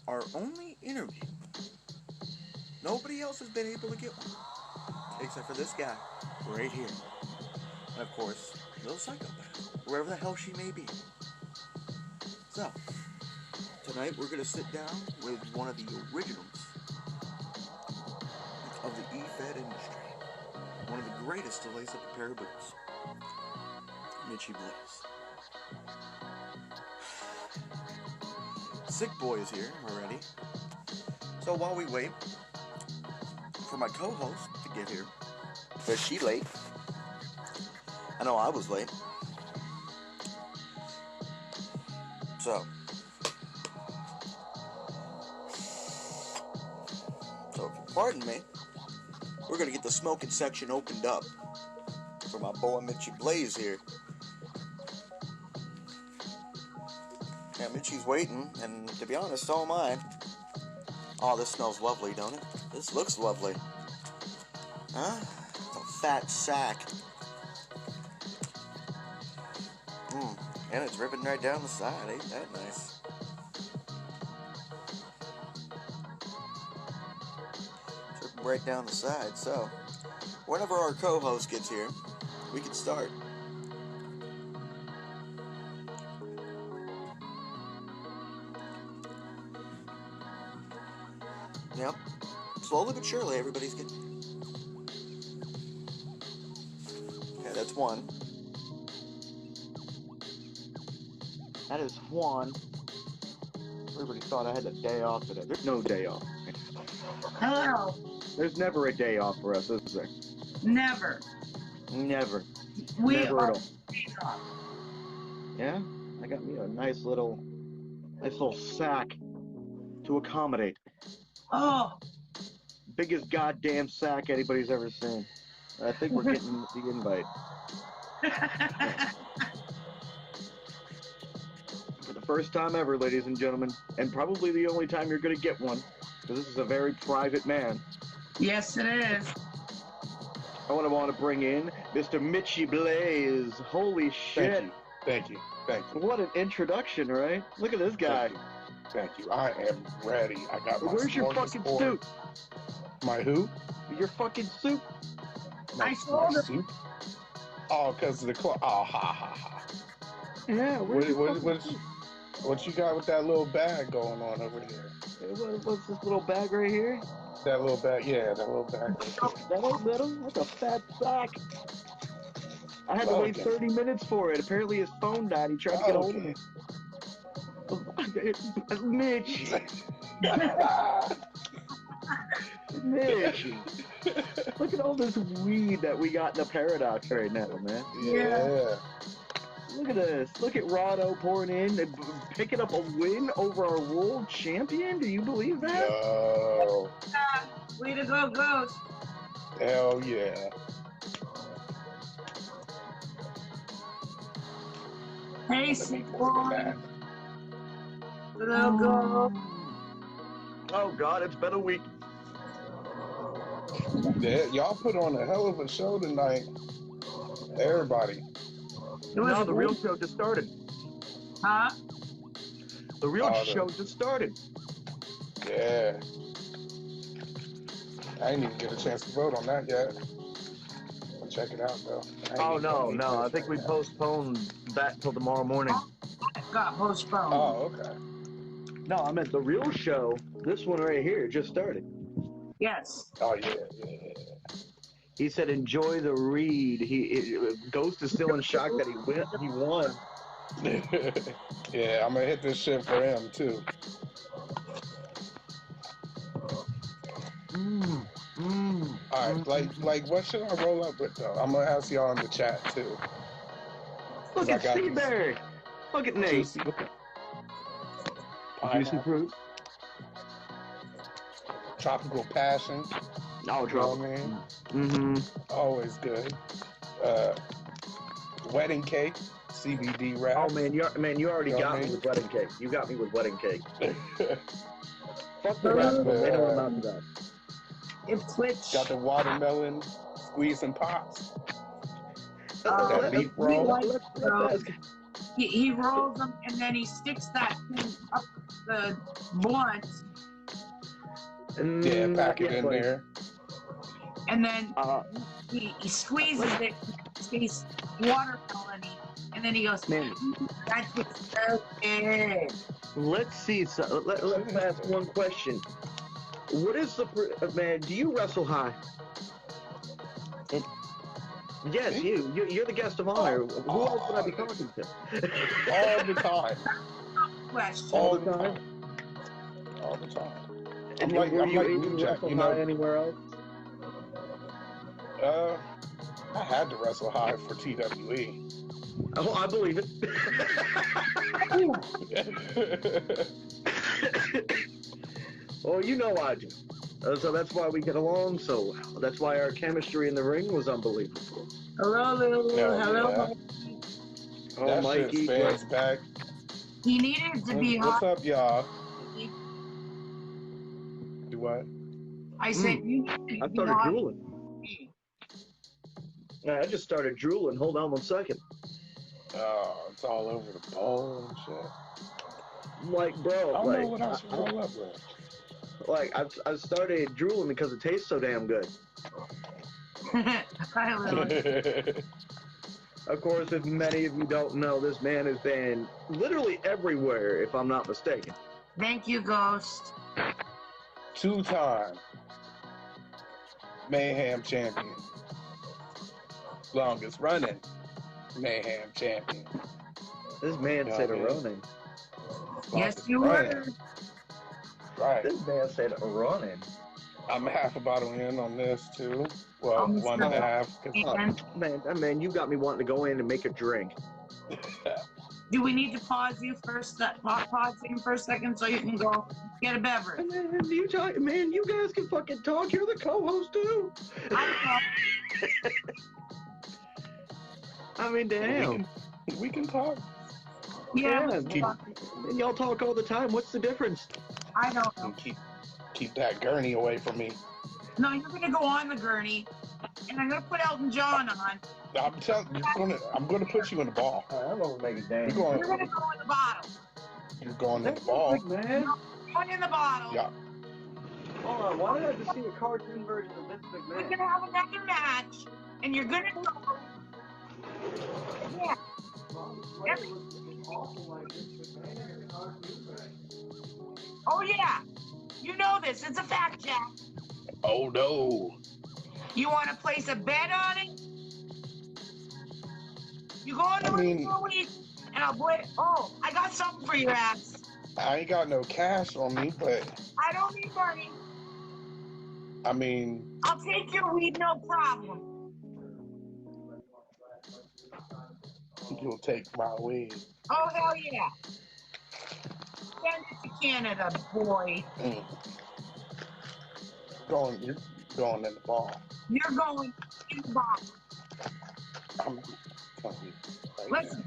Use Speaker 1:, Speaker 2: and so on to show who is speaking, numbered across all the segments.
Speaker 1: our only interview. Nobody else has been able to get one, except for this guy right here. And of course, little psychopath, wherever the hell she may be. So, tonight we're going to sit down with one of the originals of the E-Fed industry. One of the greatest to lace up a pair of boots. Mitchy Blaze. Sick Boy is here already. So while we wait for my co-host to get here, is she late? I know I was late. So if you pardon me, we're going to get the smoking section opened up for my boy Mitchy Blaze here. Yeah, Mitchy's waiting, and to be honest, so am I. Oh, this smells lovely, don't it? This looks lovely. Huh? It's a fat sack. And it's ripping right down the side. Ain't that nice? It's ripping right down the side. So, whenever our co-host gets here, we can start. Yep. Slowly but surely, everybody's getting... Okay, that's one. That is one. Everybody thought I had a day off today. There's no day off.
Speaker 2: Hello.
Speaker 1: There's never a day off for us, is there?
Speaker 2: Never.
Speaker 1: Never.
Speaker 2: We
Speaker 1: never
Speaker 2: are
Speaker 1: at all. Yeah? I got me a nice little sack to accommodate.
Speaker 2: Oh.
Speaker 1: Biggest goddamn sack anybody's ever seen. I think we're getting the invite. For the first time ever, ladies and gentlemen, and probably the only time you're going to get one, because this is a very private man.
Speaker 2: Yes, it is.
Speaker 1: I want to bring in Mr. Mitchy Blaze. Holy shit.
Speaker 3: Thank you.
Speaker 1: What an introduction, right? Look at this guy.
Speaker 3: Thank you. I am ready. I got my
Speaker 1: Where's your fucking suit?
Speaker 3: My who?
Speaker 1: Your fucking suit.
Speaker 3: My suit? Oh, because of the cloth. Oh, ha.
Speaker 1: Yeah,
Speaker 3: what you got with that little bag going on over here?
Speaker 1: What's this little bag right here?
Speaker 3: That little bag, yeah, that little bag.
Speaker 1: That's a fat sack. I had to wait 30 minutes for it. Apparently his phone died. He tried to get a hold of me. Mitch. Mitch. Look at all this weed that we got in the paradox right now, man.
Speaker 3: Yeah.
Speaker 1: Look at this. Look at Rado pouring in and picking up a win over our world champion. Do you believe that?
Speaker 3: Yo.
Speaker 2: Way to go, Ghost.
Speaker 3: Hell yeah.
Speaker 2: Hey, sick boy. Little Ghost.
Speaker 1: Oh, God, it's been a week.
Speaker 3: Yeah, y'all put on a hell of a show tonight. Everybody.
Speaker 1: No, the real show just started.
Speaker 2: Huh?
Speaker 1: The real show just started.
Speaker 3: Yeah. I didn't even get a chance to vote on that yet. I'll check it out, though.
Speaker 1: Oh, no. I think we postponed that till tomorrow morning.
Speaker 2: It got postponed.
Speaker 3: Oh, okay.
Speaker 1: No, I meant the real show. This one right here just started.
Speaker 2: Yes.
Speaker 3: Oh, yeah.
Speaker 1: He said, enjoy the read. Ghost is still in shock that he won.
Speaker 3: Yeah, I'm going to hit this shit for him, too. All right, like, what should I roll up with, though? I'm going to ask y'all in the chat, too.
Speaker 1: Look at Seaberry. Look at Nate. Juicy fruit.
Speaker 3: Tropical passion.
Speaker 1: Oh, tropical.
Speaker 3: You know what I mean? Always good. Wedding cake. CBD wrap.
Speaker 1: Oh, man, you already got me with wedding cake. You got me with wedding cake. Fuck the rest of them. They don't amount to that.
Speaker 2: It's Twitch.
Speaker 3: Got the watermelon squeezing pops. That beef roll.
Speaker 2: Let's ask. He rolls them and then he sticks that thing up the blunt.
Speaker 3: Yeah, pack it in
Speaker 4: buddy.
Speaker 3: there.
Speaker 2: And then he squeezes it, tastes watermelon-y, and then he goes,
Speaker 4: Man.
Speaker 2: that tastes so good.
Speaker 4: Let's see. So, let's ask one question. What is man? Do you wrestle high? Yes, you're the guest of honor. Who else would I be talking to?
Speaker 3: All the time.
Speaker 2: Question.
Speaker 3: All the time. All the time.
Speaker 4: And
Speaker 3: I'm
Speaker 4: were
Speaker 3: like
Speaker 4: you able
Speaker 3: New
Speaker 4: to
Speaker 3: Jack,
Speaker 4: wrestle
Speaker 3: you know.
Speaker 4: high anywhere else?
Speaker 3: I had to wrestle high for TWE.
Speaker 4: Oh, I believe it. Well, you know I do. So that's why we get along so well. That's why our chemistry in the ring was unbelievable.
Speaker 2: Hello, Lou. Hello,
Speaker 3: Yeah.
Speaker 2: Mikey.
Speaker 4: Oh,
Speaker 3: That
Speaker 4: Mikey.
Speaker 3: shit spans back.
Speaker 2: He needed to be
Speaker 3: What's
Speaker 2: hot.
Speaker 3: up, y'all? Do what?
Speaker 2: I said, you need to
Speaker 4: I
Speaker 2: be
Speaker 4: started
Speaker 2: hot.
Speaker 4: drooling. I just started drooling. Hold on 1 second.
Speaker 3: Oh, it's all over the bowl and shit.
Speaker 4: Like, bro,
Speaker 3: I don't
Speaker 4: like,
Speaker 3: know what else to roll up with.
Speaker 4: Like, I started drooling because it tastes so damn good.
Speaker 2: Hi, Lou.
Speaker 4: Of course, if many of you don't know, this man has been literally everywhere, if I'm not mistaken.
Speaker 2: Thank you, Ghost.
Speaker 3: 2-time Mayhem champion. Longest running Mayhem champion.
Speaker 4: This man said a running.
Speaker 2: Yes, you were.
Speaker 3: Right.
Speaker 4: This man said a running.
Speaker 3: I'm half a bottle in on this too. Well,
Speaker 2: I'm
Speaker 3: 1.5.
Speaker 4: Man, you got me wanting to go in and make a drink.
Speaker 2: Do we need to pause you first? Pause him for a second so you can go get a beverage.
Speaker 4: Man, you guys can fucking talk. You're the co-host too. I mean, damn.
Speaker 3: We can talk.
Speaker 2: Yeah.
Speaker 4: And y'all talk all the time. What's the difference?
Speaker 2: I don't know.
Speaker 3: Keep that gurney away from me.
Speaker 2: No, you're gonna go on the gurney, and I'm gonna put Elton John on.
Speaker 3: I'm telling you, I'm gonna put you in the ball.
Speaker 4: I'm gonna make it damn.
Speaker 2: You're gonna go in the bottle.
Speaker 3: You're going in the ball.
Speaker 4: Man.
Speaker 2: Going in the bottle.
Speaker 3: Yeah.
Speaker 4: Hold on, why did I have to see a cartoon version of Vince McMahon?
Speaker 2: We're gonna have another match, and you're gonna go. Yeah. Oh yeah. You know this. It's a fact, Jack.
Speaker 3: Oh no.
Speaker 2: You want to place a bet on it? You go on the ring for a week, and I'll play. Oh, I got something for your ass.
Speaker 3: I ain't got no cash on me, but
Speaker 2: I don't need money.
Speaker 3: I mean,
Speaker 2: I'll take your weed, no problem.
Speaker 3: you'll take my weed.
Speaker 2: Oh, hell yeah. Send it to Canada, boy.
Speaker 3: You're going in the ball.
Speaker 2: You're going in the ball.
Speaker 3: I'm telling you. Right
Speaker 2: Listen.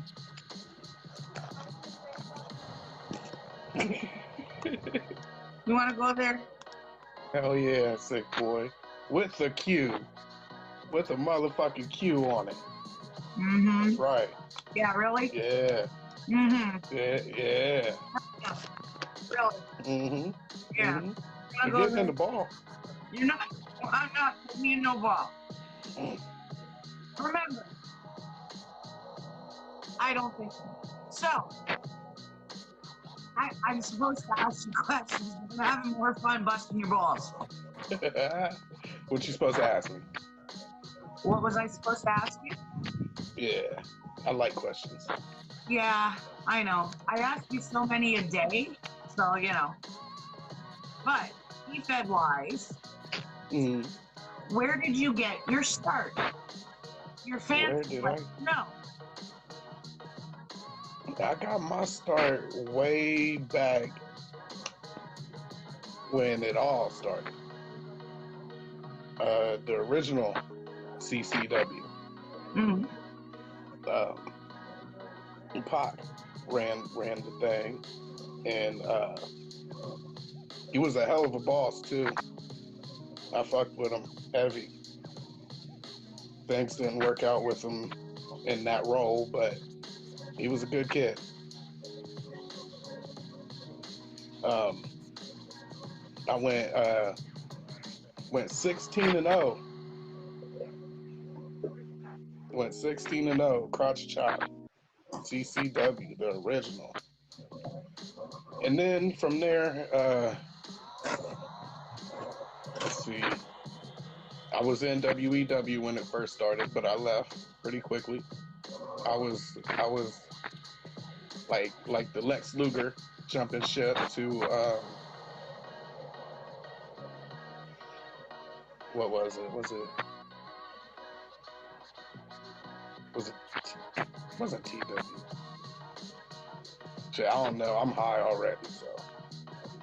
Speaker 2: You want to go there?
Speaker 3: Hell yeah, sick boy. With a Q. With a motherfucking Q on it.
Speaker 2: Mm-hmm.
Speaker 3: That's right.
Speaker 2: Yeah, really?
Speaker 3: Yeah.
Speaker 2: Mm-hmm.
Speaker 3: Yeah.
Speaker 2: Really?
Speaker 3: Mm-hmm.
Speaker 2: Yeah.
Speaker 3: Mm-hmm.
Speaker 2: You're
Speaker 3: You're getting in the ball.
Speaker 2: You're not. I'm not putting you in no ball. Remember, I don't think so. So, I'm supposed to ask you questions, but I'm having more fun busting your balls.
Speaker 3: What you supposed to ask me?
Speaker 2: What was I supposed to ask you?
Speaker 3: Yeah. I like questions.
Speaker 2: Yeah, I know. I ask you so many a day, so you know. But, fed wise, where did you get your start? Your fans no.
Speaker 3: I got my start way back when it all started. The original CCW. Pac ran the thing, and he was a hell of a boss too. I fucked with him heavy. Things didn't work out with him in that role, but he was a good kid. I went 16-0. Went 16-0. Crotch chop. CCW, the original. And then from there, let's see. I was in WEW when it first started, but I left pretty quickly. I was like the Lex Luger jumping ship to what was it? Wasn't TW? Shit, I don't know. I'm high already, so.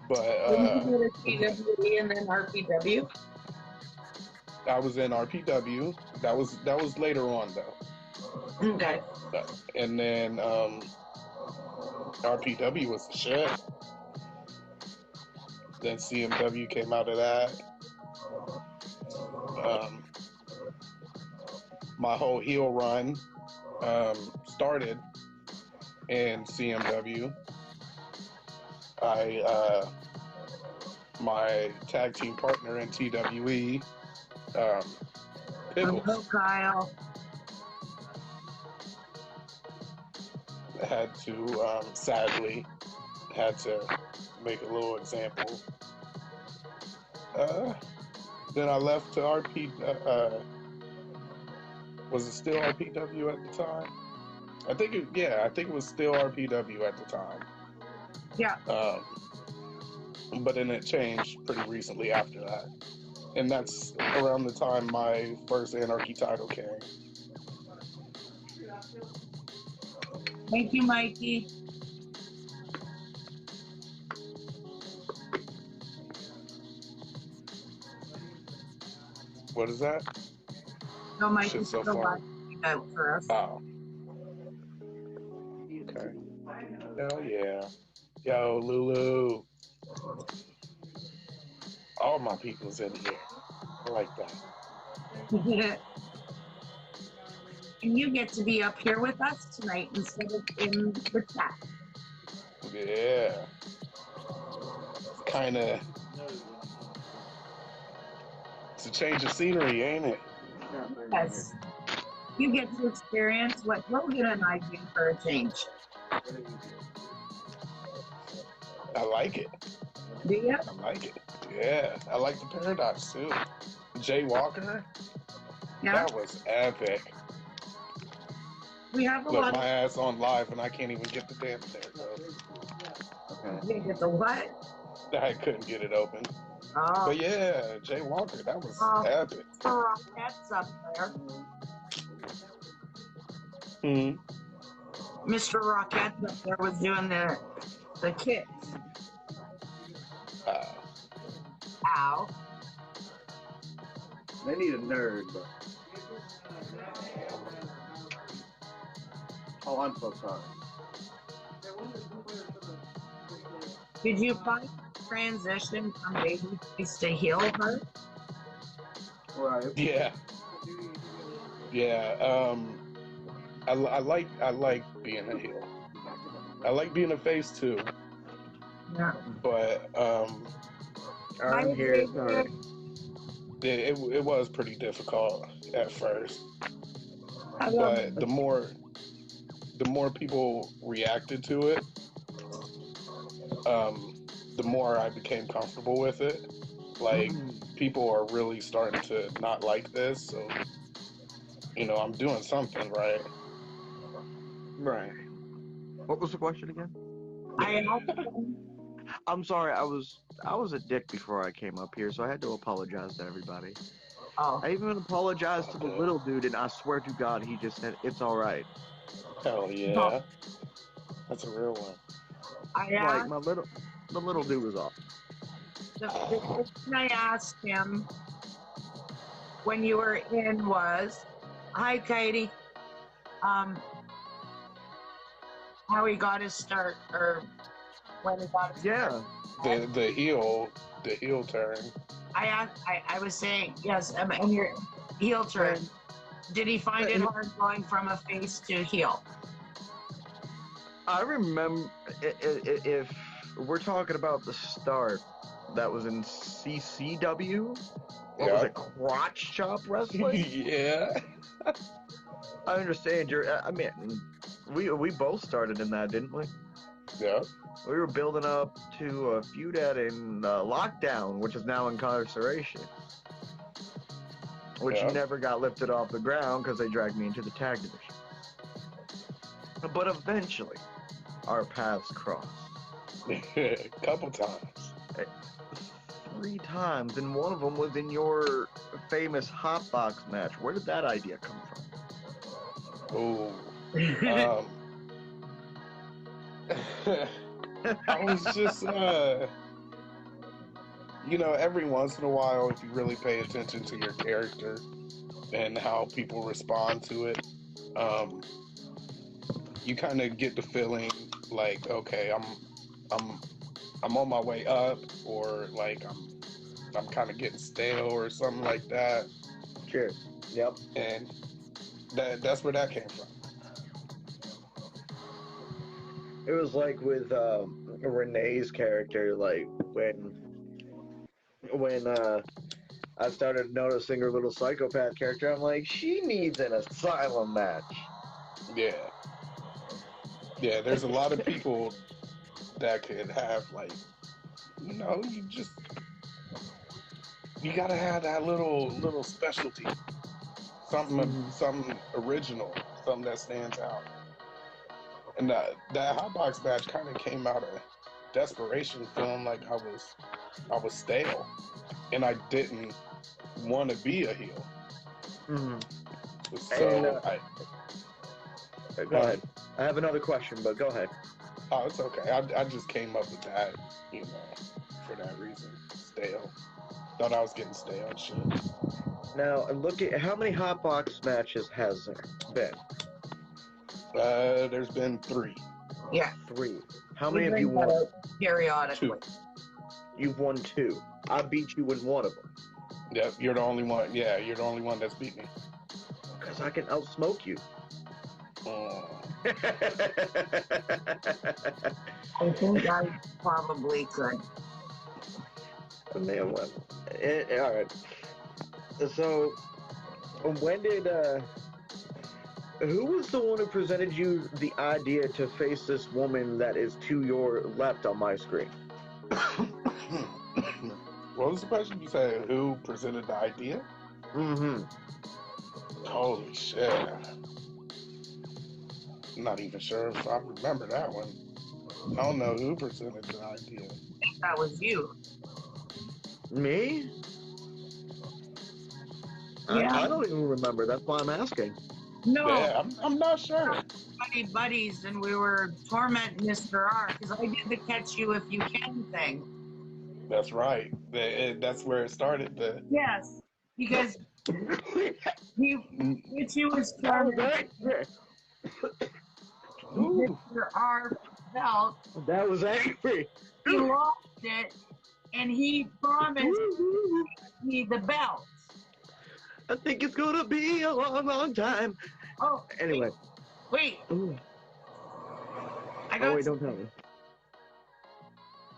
Speaker 3: But
Speaker 2: Didn't you go to TWE and then RPW?
Speaker 3: I was in RPW. That was later on though.
Speaker 2: Okay.
Speaker 3: And then RPW was the shit. Then CMW came out of that. My whole heel run started in CMW. My tag team partner in TWE, Pickles,
Speaker 2: Hello, Kyle.
Speaker 3: had to sadly had to make a little example. Then I left to RP. Was it still RPW at the time? I think it was still RPW at the time.
Speaker 2: Yeah.
Speaker 3: But then it changed pretty recently after that. And that's around the time my first Anarchy title came.
Speaker 2: Thank you, Mikey.
Speaker 3: What is that?
Speaker 2: No, Mikey,
Speaker 3: Shit so
Speaker 2: still
Speaker 3: far.
Speaker 2: out for us.
Speaker 3: Oh. Okay. Hell yeah. Yo, Lulu. All my people's in here. I like that.
Speaker 2: And you get to be up here with us tonight instead of in the chat.
Speaker 3: Yeah. Kind of. It's a change of scenery, ain't it?
Speaker 2: Yes. You get to experience what Logan and I do for a change.
Speaker 3: I like it.
Speaker 2: Do you?
Speaker 3: I like it. Yeah. I like the paradox too. Jay Walker?
Speaker 2: Yeah.
Speaker 3: That was epic.
Speaker 2: We have a
Speaker 3: Look,
Speaker 2: lot
Speaker 3: my
Speaker 2: of...
Speaker 3: ass on live and I can't even get the damn thing.
Speaker 2: You get the what?
Speaker 3: I couldn't get it open.
Speaker 2: Oh.
Speaker 3: But yeah, Jay Walker, that was epic.
Speaker 2: The Rockettes up there. Mr. Rockette up there was doing the kicks. Ow.
Speaker 4: They need a nerd, but... Oh, I'm so sorry.
Speaker 2: Did you find transition from babyface to heel hurt?
Speaker 4: Right.
Speaker 3: Yeah. Yeah. I like being a heel. I like being a face too.
Speaker 2: Yeah.
Speaker 3: But
Speaker 4: I'm here. Sorry.
Speaker 3: it was pretty difficult at first. But the more people reacted to it, the more I became comfortable with it. Like, people are really starting to not like this, so I'm doing something right.
Speaker 4: Right. What was the question again? I'm sorry, I was a dick before I came up here, so I had to apologize to everybody.
Speaker 2: Oh.
Speaker 4: I even apologized to the little dude, and I swear to God, he just said, "It's all right."
Speaker 3: Hell yeah. That's a real one.
Speaker 4: Like, the little dude was off.
Speaker 2: The question I asked him when you were in was, "Hi, Katie. How he got his start, or when he got his start?"
Speaker 3: Yeah. The heel turn.
Speaker 2: I was saying yes, and your heel turn. Did he find it hard going from a face to heel?
Speaker 4: I remember, if we're talking about the start, that was in CCW. What was it, crotch chop wrestling?
Speaker 3: Yeah.
Speaker 4: I understand I mean, we both started in that, didn't we?
Speaker 3: Yeah.
Speaker 4: We were building up to a feud in Lockdown, which is now incarceration, which never got lifted off the ground because they dragged me into the tag division. But eventually, our paths crossed.
Speaker 3: A couple times.
Speaker 4: 3 times, and one of them was in your famous hotbox match. Where did that idea come from?
Speaker 3: Oh. I was just, every once in a while, if you really pay attention to your character and how people respond to it, you kind of get the feeling like, okay, I'm on my way up, or like I'm kind of getting stale or something like that.
Speaker 4: Sure. Yep.
Speaker 3: And that's where that came from.
Speaker 4: It was like with Renee's character, like when I started noticing her little psychopath character, I'm like, she needs an asylum match.
Speaker 3: Yeah. Yeah, there's a lot of people that could have, like, you gotta have that little specialty. Something original, something that stands out. And that hotbox match kind of came out of desperation, feeling like I was stale, and I didn't want to be a heel. So
Speaker 4: go ahead. I have another question, but go ahead.
Speaker 3: Oh, it's okay. I just came up with that, for that reason. Stale. Thought I was getting stale and shit.
Speaker 4: Now, look at how many hotbox matches has there been?
Speaker 3: There's been 3.
Speaker 2: Yeah.
Speaker 4: 3. How many have you won?
Speaker 2: Periodically.
Speaker 3: 2.
Speaker 4: You've won 2. I beat you in one of them.
Speaker 3: Yep, you're the only one. Yeah, you're the only one that's beat me.
Speaker 4: Because I can outsmoke you.
Speaker 2: I think I probably could.
Speaker 4: Man, well, all right. So, when did who was the one who presented you the idea to face this woman that is to your left on my screen?
Speaker 3: What was the question? You said who presented the idea? Holy shit. I'm not even sure if I remember that one. I don't know who presented the idea.
Speaker 2: I think that was you.
Speaker 4: Me?
Speaker 2: Yeah.
Speaker 4: I don't even remember. That's why I'm asking.
Speaker 2: No.
Speaker 3: Yeah, I'm not sure.
Speaker 2: Buddies, and we were tormenting Mr. R because I did the catch you if you can thing.
Speaker 3: That's right. That's where it started.
Speaker 2: Yes, because Mitchy was tormenting Mr. R belt.
Speaker 4: That was angry.
Speaker 2: He lost it, and he promised me the belt.
Speaker 4: I think it's gonna be a long, long time.
Speaker 2: Oh,
Speaker 4: anyway.
Speaker 2: Wait.
Speaker 4: Ooh. Wait, don't tell me.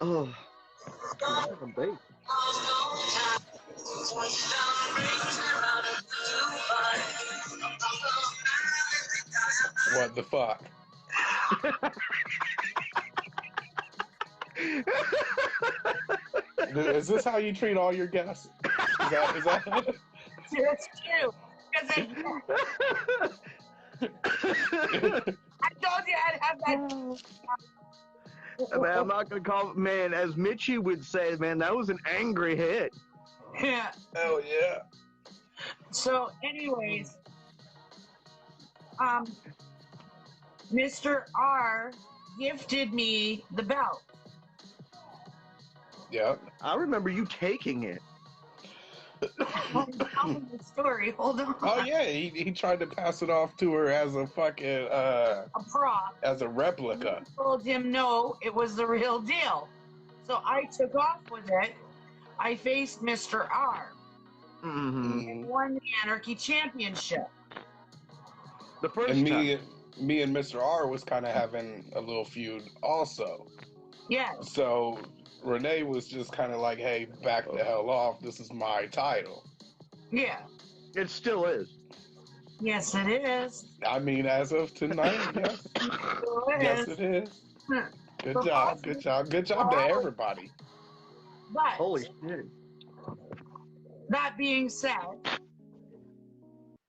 Speaker 4: Oh.
Speaker 3: What the fuck? Is this how you treat all your guests? Is that?
Speaker 2: It's true. I told you I'd have that.
Speaker 4: Man, I'm not gonna call. Man, as Mitchy would say, man, that was an angry hit.
Speaker 2: Yeah.
Speaker 3: Oh yeah.
Speaker 2: So, anyways, Mr. R gifted me the belt.
Speaker 3: Yeah.
Speaker 4: I remember you taking it.
Speaker 2: I'm telling the story. Hold on.
Speaker 3: Oh yeah, he tried to pass it off to her as a fucking
Speaker 2: a prop,
Speaker 3: as a replica.
Speaker 2: I told him no, it was the real deal. So I took off with it. I faced Mr. R and won the Anarchy Championship.
Speaker 4: The first
Speaker 3: And
Speaker 4: time.
Speaker 3: me and Mr. R was kind of having a little feud also.
Speaker 2: Yeah.
Speaker 3: So Renee was just kind of like, "Hey, back the hell off. This is my title."
Speaker 2: Yeah.
Speaker 4: It still is.
Speaker 2: Yes, it is.
Speaker 3: I mean, as of tonight, yes.
Speaker 2: It still
Speaker 3: Yes,
Speaker 2: is.
Speaker 3: it is. Good
Speaker 2: For
Speaker 3: job. Good job. Good job to everybody.
Speaker 2: But
Speaker 4: Holy shit.
Speaker 2: that being said,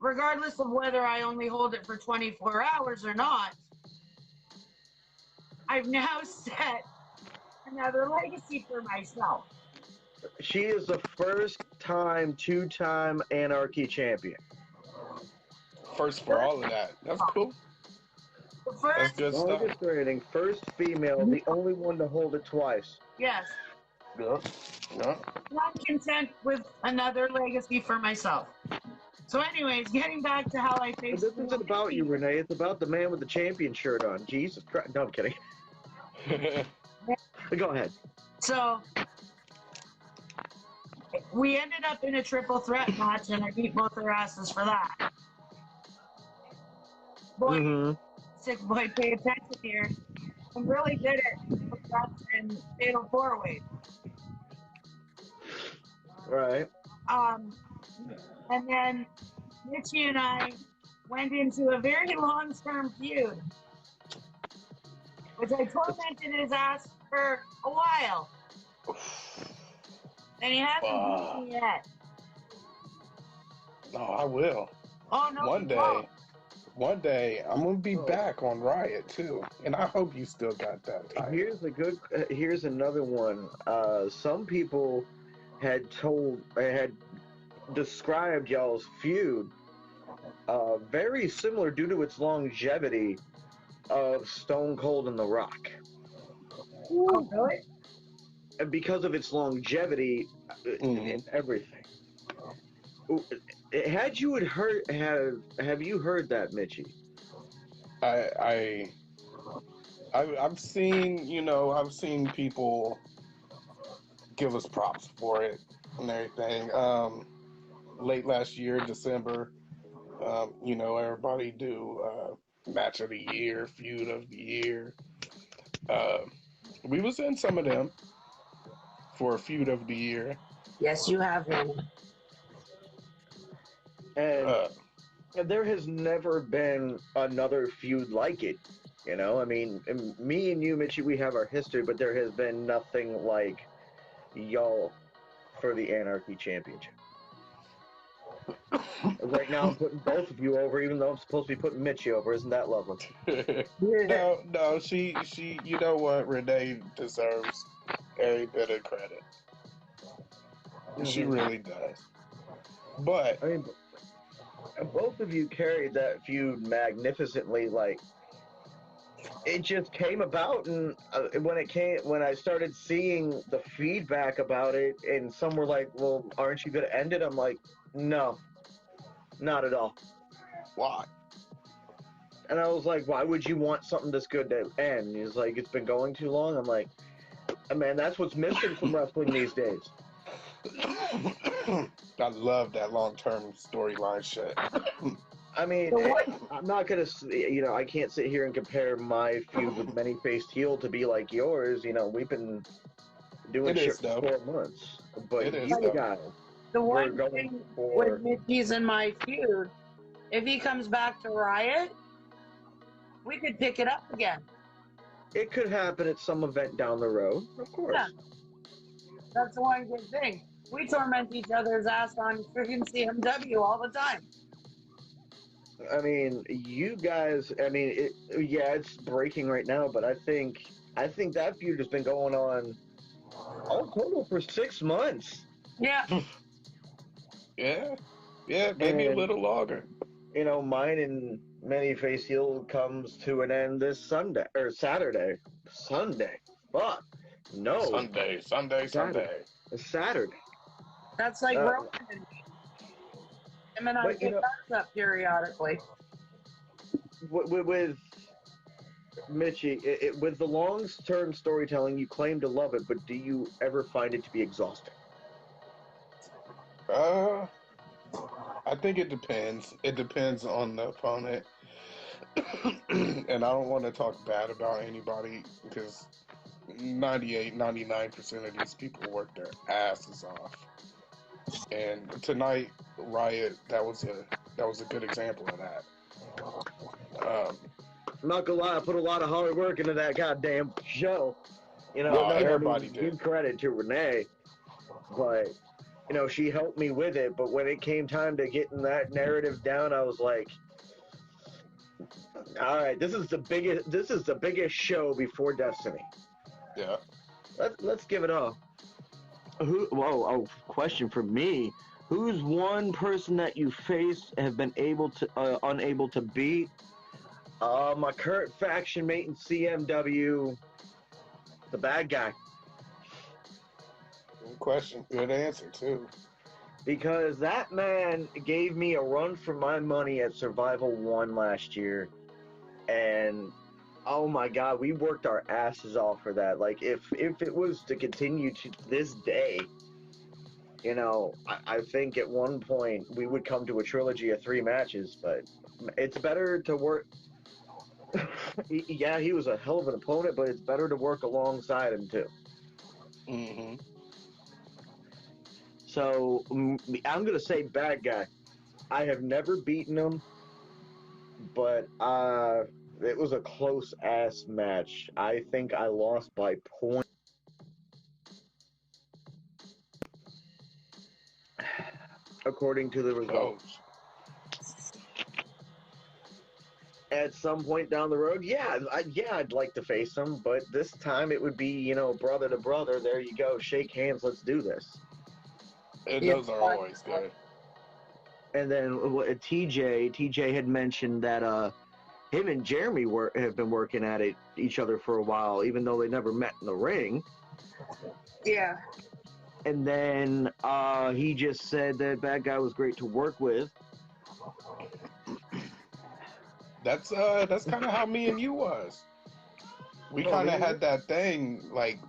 Speaker 2: regardless of whether I only hold it for 24 hours or not, I've now set another legacy for myself.
Speaker 4: She is the first time, 2-time Anarchy champion.
Speaker 3: First for all of that. That's cool.
Speaker 2: The
Speaker 3: That's
Speaker 2: first,
Speaker 3: good stuff.
Speaker 4: Longest reigning, first female, the only one to hold it twice.
Speaker 2: yes,
Speaker 3: Yeah. Yeah.
Speaker 2: I'm content with another legacy for myself. So, anyways, getting back to how I
Speaker 4: But
Speaker 2: faced.
Speaker 4: this isn't about you, Renee. It's about the man with the champion shirt on. Jesus Christ. No, I'm kidding. Go ahead.
Speaker 2: So, we ended up in a triple threat match, and I beat both their asses for that. Boy, sick boy, pay attention here. I'm really good at threats and fatal four ways.
Speaker 4: Right.
Speaker 2: And then Mitchy and I went into a very long-term feud, which I tormented his ass for a while. And he hasn't beat me yet.
Speaker 3: No, I will.
Speaker 2: Oh, no,
Speaker 3: One day, I'm gonna be back on Riot too, and I hope you still got that title.
Speaker 4: Here's another one. Some people had described y'all's feud very similar due to its longevity of Stone Cold and The Rock.
Speaker 2: Oh, really?
Speaker 4: And because of its longevity in everything. Have you heard that, Mitchy?
Speaker 3: I've seen people give us props for it and everything. Late last year, December, everybody do match of the year, feud of the year. We was in some of them for a feud of the year.
Speaker 2: Yes, you have been.
Speaker 4: And there has never been another feud like it. You know, I mean, me and you, Mitchy, we have our history, but there has been nothing like y'all for the Anarchy Championship. Right now, I'm putting both of you over, even though I'm supposed to be putting Mitchy over. Isn't that lovely?
Speaker 3: No, she, you know what? Renee deserves every bit of credit. She really does. But
Speaker 4: I mean, both of you carried that feud magnificently. Like, it just came about, and when I started seeing the feedback about it, and some were like, "Well, aren't you going to end it?" I'm like, "No, not at all."
Speaker 3: Why?
Speaker 4: And I was like, "Why would you want something this good to end?" He's like, "It's been going too long." I'm like, "Man, that's what's missing from wrestling these days."
Speaker 3: I love that long-term storyline shit.
Speaker 4: I mean, I'm not gonna, I can't sit here and compare my feud with Many-Faced Heel to be like yours. You know, we've been doing shit for 4 months, but you guys,
Speaker 2: the one thing with Mitchy's and my feud, if he comes back to Riot, we could pick it up again.
Speaker 4: It could happen at some event down the road, of course.
Speaker 2: Yeah. That's the one good thing. We torment each other's ass on freaking CMW all the time.
Speaker 4: I mean, you guys. I mean, it's breaking right now, but I think that feud has been going on all total for 6 months.
Speaker 2: Yeah.
Speaker 3: Yeah, maybe a little longer.
Speaker 4: You know, mine and Many-Faced Heel comes to an end this Sunday or Saturday. Sunday. Fuck. No.
Speaker 3: Sunday.
Speaker 4: Saturday.
Speaker 2: That's like Roman and me. Him and I pick us up periodically.
Speaker 4: With Mitchy, with the long-term storytelling, you claim to love it, but do you ever find it to be exhausting?
Speaker 3: I think it depends. It depends on the opponent. And I don't want to talk bad about anybody because 98, 99% of these people work their asses off. And tonight, Riot, that was a good example of that.
Speaker 4: I'm not gonna lie, I put a lot of hard work into that goddamn show. You know,
Speaker 3: No,
Speaker 4: I
Speaker 3: everybody
Speaker 4: mean,
Speaker 3: did.
Speaker 4: give credit to Renee, but you know, she helped me with it. But when it came time to getting that narrative down, I was like, all right, this is the biggest show before Destiny.
Speaker 3: Yeah.
Speaker 4: Let's give it up. Question for me. Who's one person that you faced have been unable to beat? My current faction mate in CMW, the bad guy.
Speaker 3: Good question. Good answer, too.
Speaker 4: Because that man gave me a run for my money at Survival 1 last year. And oh my God, we worked our asses off for that. Like, if it was to continue to this day, you know, I think at one point we would come to a trilogy of 3 matches, but it's better to work. Yeah, he was a hell of an opponent, but it's better to work alongside him too.
Speaker 3: Mm-hmm.
Speaker 4: So I'm gonna say bad guy. I have never beaten him, but it was a close ass match. I think I lost by point. According to the results. At some point down the road, I'd like to face him, but this time it would be, you know, brother to brother. There you go, shake hands, let's do this.
Speaker 3: And those are always good.
Speaker 4: And then TJ had mentioned that him and Jeremy have been working at each other for a while, even though they never met in the ring.
Speaker 2: Yeah.
Speaker 4: And then he just said that bad guy was great to work with.
Speaker 3: That's kind of how me and you was. We kind of had that thing like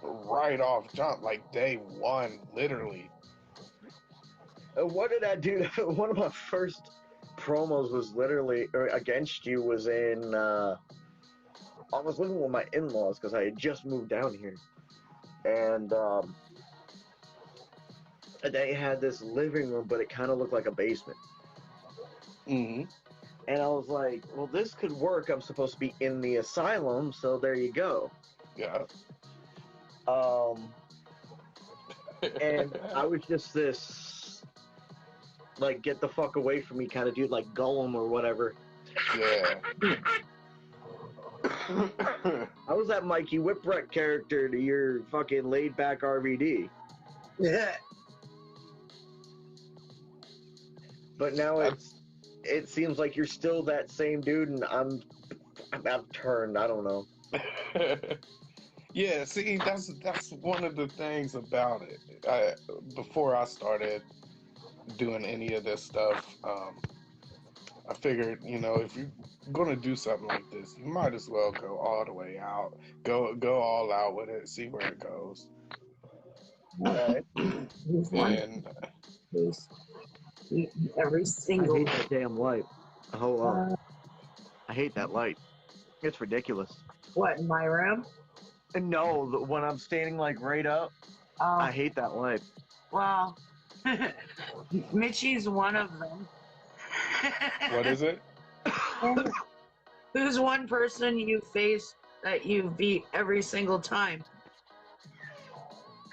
Speaker 3: right off jump, like day one, literally.
Speaker 4: What did I do? One of my first promos was literally against you. Was in I was living with my in-laws because I had just moved down here, and they had this living room, but it kind of looked like a basement.
Speaker 3: Mm-hmm.
Speaker 4: And I was like, well, this could work. I'm supposed to be in the asylum, so there you go.
Speaker 3: Yeah.
Speaker 4: And I was just this, like, get the fuck away from me kind of dude, like Gollum or whatever.
Speaker 3: Yeah.
Speaker 4: I was that Mikey Whipwreck character to your fucking laid back RVD.
Speaker 2: Yeah.
Speaker 4: But now it seems like you're still that same dude, and I've turned. I don't know.
Speaker 3: Yeah, see, that's one of the things about it. Before I started doing any of this stuff, I figured, you know, if you're gonna do something like this, you might as well go all the way out, go all out with it, see where it goes.
Speaker 4: Right.
Speaker 3: And
Speaker 2: Every single.
Speaker 4: I hate that damn light. Hold on. I hate that light. It's ridiculous.
Speaker 2: What, in my room?
Speaker 4: No, when I'm standing like right up, I hate that light.
Speaker 2: Well, Mitchy's one of them.
Speaker 3: what is it?
Speaker 2: Who's one person you face that you beat every single time?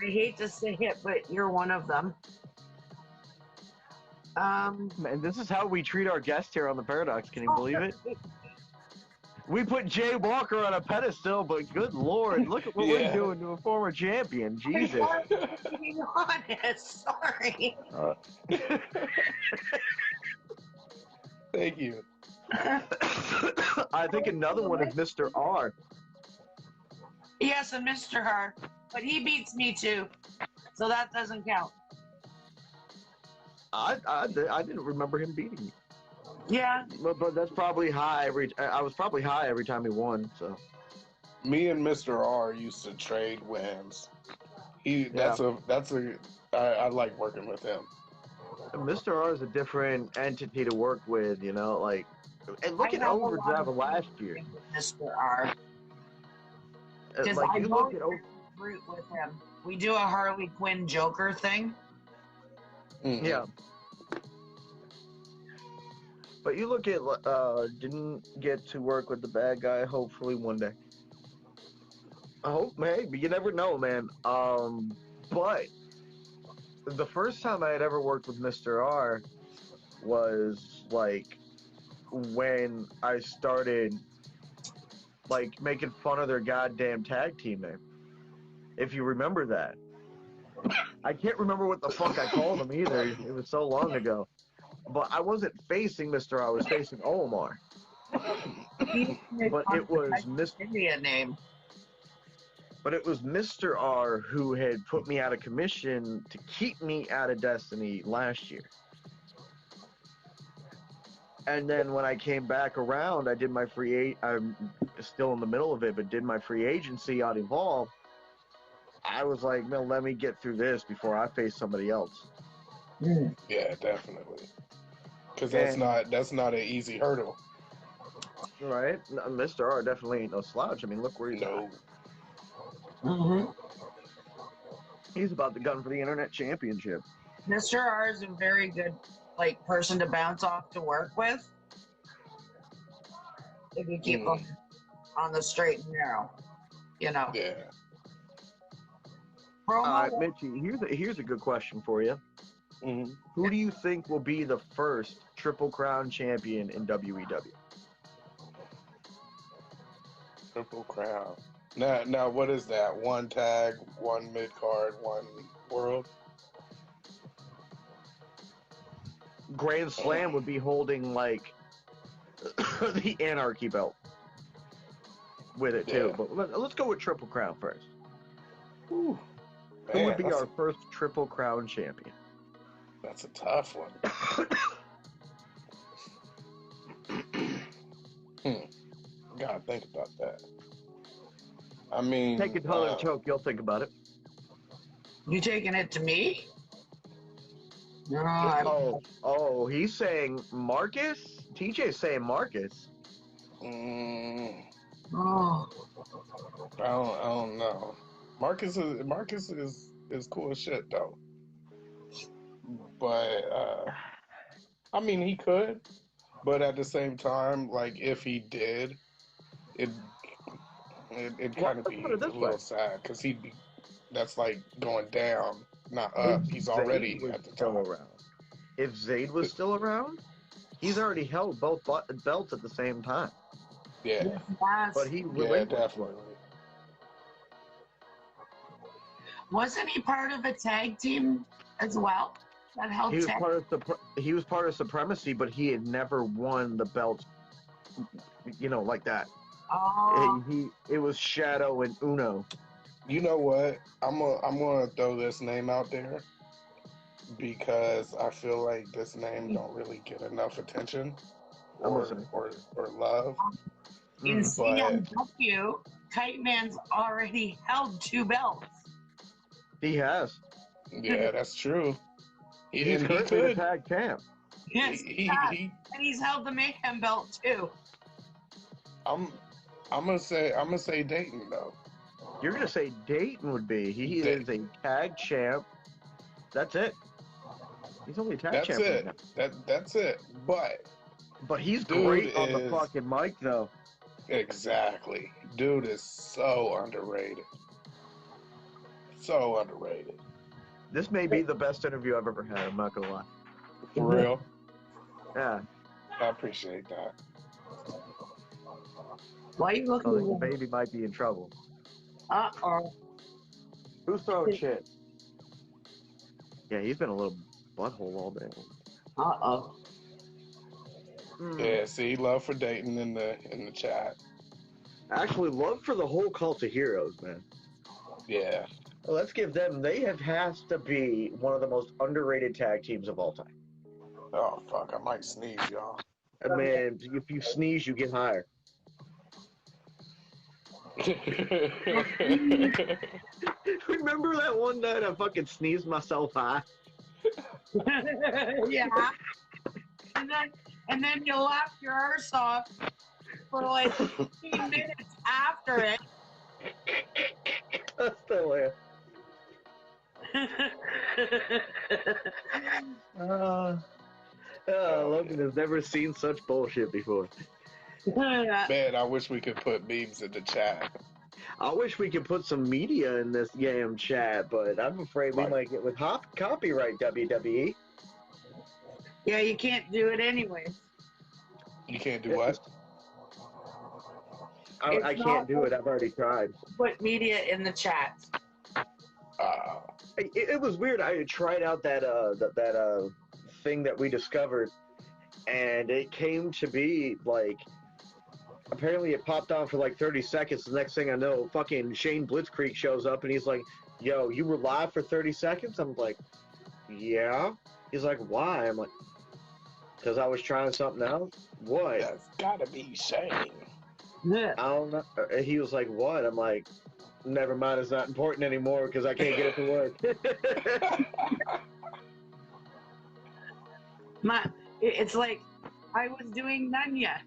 Speaker 2: I hate to say it, but you're one of them.
Speaker 4: Man, this is how we treat our guests here on the Paradox. Can you believe it? We put Jay Walker on a pedestal, but good Lord, look at what we're doing to a former champion. Jesus.
Speaker 2: Being honest, sorry.
Speaker 3: Thank you.
Speaker 4: I think another one is Mr. R.
Speaker 2: Yes, and Mr. R, but he beats me too, so that doesn't count.
Speaker 4: I didn't remember him beating me.
Speaker 2: Yeah.
Speaker 4: But that's probably high I was probably high every time he won, so.
Speaker 3: Me and Mr. R used to trade wins. I like working with him.
Speaker 4: Mr. R is a different entity to work with, you know, like And look at Overdrive of last year.
Speaker 2: Mr. R. Because
Speaker 4: Like,
Speaker 2: I
Speaker 4: you
Speaker 2: go
Speaker 4: look at
Speaker 2: root with him. We do a Harley Quinn Joker thing.
Speaker 4: Yeah. But you look at, didn't get to work with the bad guy, hopefully one day. I hope, maybe, you never know, man. But the first time I had ever worked with Mr. R was, like, when I started, like, making fun of their goddamn tag team name. If you remember that. I can't remember what the fuck I called him either. It was so long ago. But I wasn't facing Mr. R, I was facing Omar. But it was
Speaker 2: name.
Speaker 4: But it was Mr. R who had put me out of commission to keep me out of Destiny last year. And then when I came back around, I did my I'm still in the middle of it, but did my free agency on Evolve. I was like, no, let me get through this before I face somebody else.
Speaker 3: Yeah, definitely. Because that's not an easy hurdle.
Speaker 4: Right? No, Mr. R definitely ain't no slouch. I mean, look where he's at. He's about the gun for the Internet Championship.
Speaker 2: Mr. R is a very good person to bounce off to work with. If you keep them on the straight and narrow, you know.
Speaker 3: Yeah.
Speaker 4: Mitchy, here's a good question for you. Who do you think will be the first Triple Crown champion in WEW?
Speaker 3: Triple Crown. Now, what is that? One tag, one mid card, one world.
Speaker 4: Grand Slam would be holding like the Anarchy belt with it too. But let's go with Triple Crown first. Who would be our first Triple Crown champion?
Speaker 3: That's a tough one. Gotta think about that. I mean,
Speaker 4: take a ton of choke. You'll think about it.
Speaker 2: You taking it to me? No.
Speaker 4: Oh, he's saying Marcus. TJ's saying Marcus.
Speaker 3: I don't know. Marcus is cool as shit though. But I mean, he could. But at the same time, like if he did, it'd kind of be a little sad because that's like going down, not up. He's already at the top.
Speaker 4: Around. If Zayd was still around, he's already held both belts at the same time.
Speaker 3: Yeah.
Speaker 4: But he
Speaker 3: definitely.
Speaker 2: Wasn't he part of a tag team as well? That helped.
Speaker 4: He was part of Supremacy, but he had never won the belts, like that.
Speaker 2: Oh.
Speaker 4: It was Shadow and Uno.
Speaker 3: You know what? I'm gonna throw this name out there because I feel like this name don't really get enough attention or love.
Speaker 2: In CMW, Kite Man's already held 2 belts.
Speaker 4: He has.
Speaker 3: Yeah, that's true.
Speaker 4: He's currently the tag champ.
Speaker 2: Yes, and he's held the Mayhem belt too.
Speaker 3: I'm gonna say Dayton though.
Speaker 4: You're gonna say Dayton would be. He is a tag champ. That's it. He's only a tag champ.
Speaker 3: That's it. But
Speaker 4: he's great on the fucking mic though.
Speaker 3: Exactly. Dude is so underrated. So underrated.
Speaker 4: This may be the best interview I've ever had, I'm not gonna lie.
Speaker 3: For real?
Speaker 4: Yeah.
Speaker 3: I appreciate that.
Speaker 2: Why are you looking
Speaker 4: at the baby might be in trouble.
Speaker 2: Uh-oh.
Speaker 4: Who's throwing shit? Yeah, he's been a little butthole all day.
Speaker 2: Uh-oh.
Speaker 3: Yeah, see, love for Dayton in the chat.
Speaker 4: Actually, love for the whole Cult of Heroes, man.
Speaker 3: Yeah.
Speaker 4: Well, let's give them. They has to be one of the most underrated tag teams of all time.
Speaker 3: Oh fuck! I might sneeze, y'all.
Speaker 4: Man, if you sneeze, you get higher. Remember that one night I fucking sneezed myself high?
Speaker 2: Yeah. and then you laugh your arse off for like 15 minutes after it.
Speaker 4: That's still there. Logan has never seen such bullshit before.
Speaker 3: Man, I wish we could put memes in the chat.
Speaker 4: I wish we could put some media in this damn chat, but I'm afraid we might get with copyright, WWE.
Speaker 2: Yeah, you can't do it anyway.
Speaker 3: You can't do what?
Speaker 4: I can't do it. I've already tried.
Speaker 2: Put media in the chat.
Speaker 4: It was weird. I tried out that thing that we discovered, and it came to be like, apparently it popped on for like 30 seconds. The next thing I know, fucking Shane Blitzkrieg shows up, and he's like, "Yo, you were live for 30 seconds?" I'm like, "Yeah." He's like, "Why?" I'm like, "Because I was trying something else." What?
Speaker 3: That's gotta be Shane.
Speaker 2: Yeah.
Speaker 4: I don't know. He was like, "What?" I'm like, "Never mind. It's not important anymore because I can't get it to work."
Speaker 2: It's like I was doing Nanya.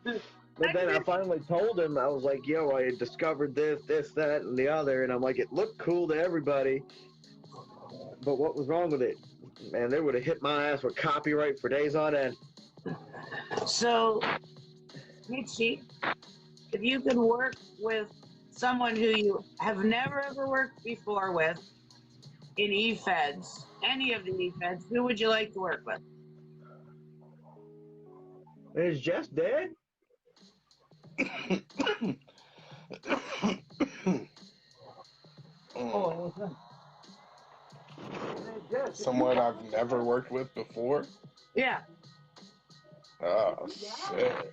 Speaker 4: But then I finally told him, I was like, "Yo, I discovered this, that, and the other," and I'm like, "It looked cool to everybody, but what was wrong with it?" Man, they would have hit my ass with copyright for days on end.
Speaker 2: So, Mitchy, if you could work with someone who you have never ever worked before with in eFeds, any of the eFeds, who would you like to work with?
Speaker 4: Is Jess dead?
Speaker 2: Oh,
Speaker 3: Someone I've never worked with before?
Speaker 2: yeah.
Speaker 3: Oh, shit.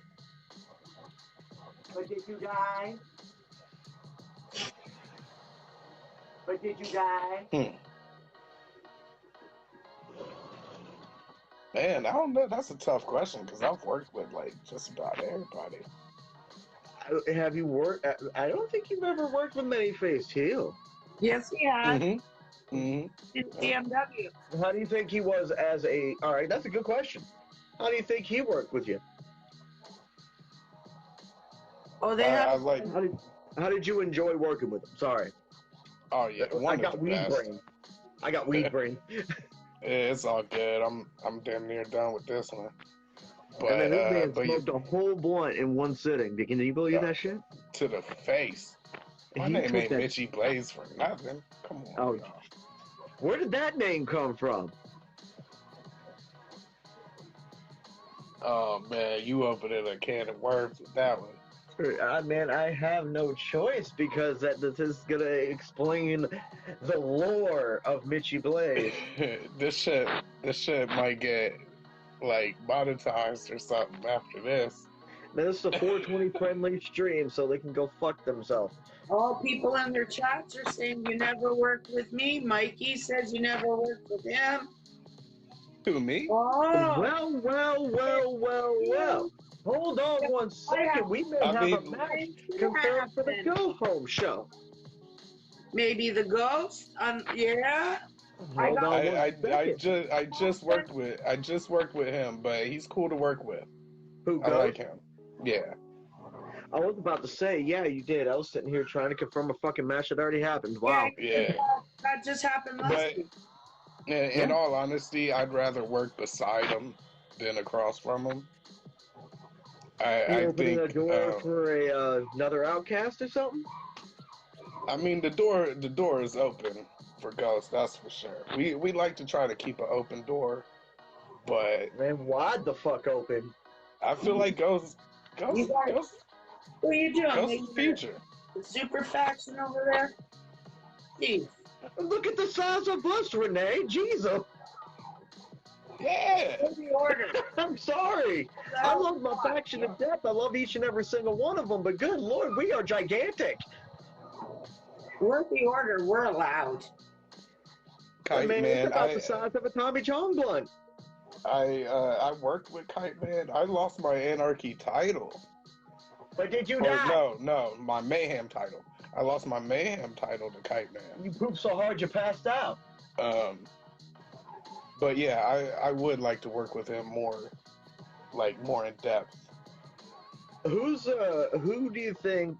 Speaker 4: But did you die? But did you die?
Speaker 3: Man, I don't know. That's a tough question because I've worked with like just about everybody.
Speaker 4: Have you worked? I don't think you've ever worked with Manyface Hill.
Speaker 2: Yes, he has.
Speaker 3: In
Speaker 2: BMW.
Speaker 4: How do you think he was as a? All right, that's a good question. How do you think he worked with you?
Speaker 2: Oh, they have.
Speaker 4: How did you enjoy working with him? Sorry.
Speaker 3: Oh yeah,
Speaker 4: I got weed brain. I got weed brain.
Speaker 3: It's all good. I'm damn near done with this one. But,
Speaker 4: and then this man smoked a whole blunt in one sitting. Can you believe that shit?
Speaker 3: To the face. My name ain't Mitchy Blaze for nothing. Come on.
Speaker 4: Oh, y'all. Where did that name come from?
Speaker 3: Oh man, you opening a can of worms with that one.
Speaker 4: Man, I have no choice because this is gonna explain the lore of Mitchy Blaze.
Speaker 3: This shit might get like monetized or something after this.
Speaker 4: Now, this is a 420 friendly stream, so they can go fuck themselves.
Speaker 2: All people in their chats are saying you never worked with me. Mikey says you never worked with him.
Speaker 3: Who, me?
Speaker 2: Oh.
Speaker 4: Well. Hold on one second. We may have a match confirmed for the Go Home show.
Speaker 2: Maybe the ghost? Yeah.
Speaker 3: I just worked with him, but he's cool to work with.
Speaker 4: Who,
Speaker 3: I like him. Yeah.
Speaker 4: I was about to say, yeah, you did. I was sitting here trying to confirm a fucking match that already happened. Wow.
Speaker 3: Yeah.
Speaker 2: That just happened last week.
Speaker 3: In all honesty, I'd rather work beside him than across from him. I
Speaker 4: opening
Speaker 3: think
Speaker 4: a door for another outcast or something?
Speaker 3: I mean, the door is open for Ghost, that's for sure. We like to try to keep an open door, but
Speaker 4: man, wide the fuck open.
Speaker 3: I feel like Ghost.
Speaker 2: What are you doing?
Speaker 3: Ghost is future.
Speaker 2: The super faction over there. Jeez.
Speaker 4: Look at the size of us, Renee. Jesus.
Speaker 3: Yeah.
Speaker 4: I'm sorry. I love my faction to death. I love each and every single one of them, but good Lord, we are gigantic.
Speaker 2: We're the order. We're allowed.
Speaker 3: Kite Man,
Speaker 4: it's about the size of a Tommy John blunt.
Speaker 3: I worked with Kite Man. I lost my Anarchy title.
Speaker 4: But did you die?
Speaker 3: No, my Mayhem title. I lost my Mayhem title to Kite Man.
Speaker 4: You pooped so hard you passed out.
Speaker 3: But yeah, I would like to work with him more. like more in depth.
Speaker 4: Who do you think,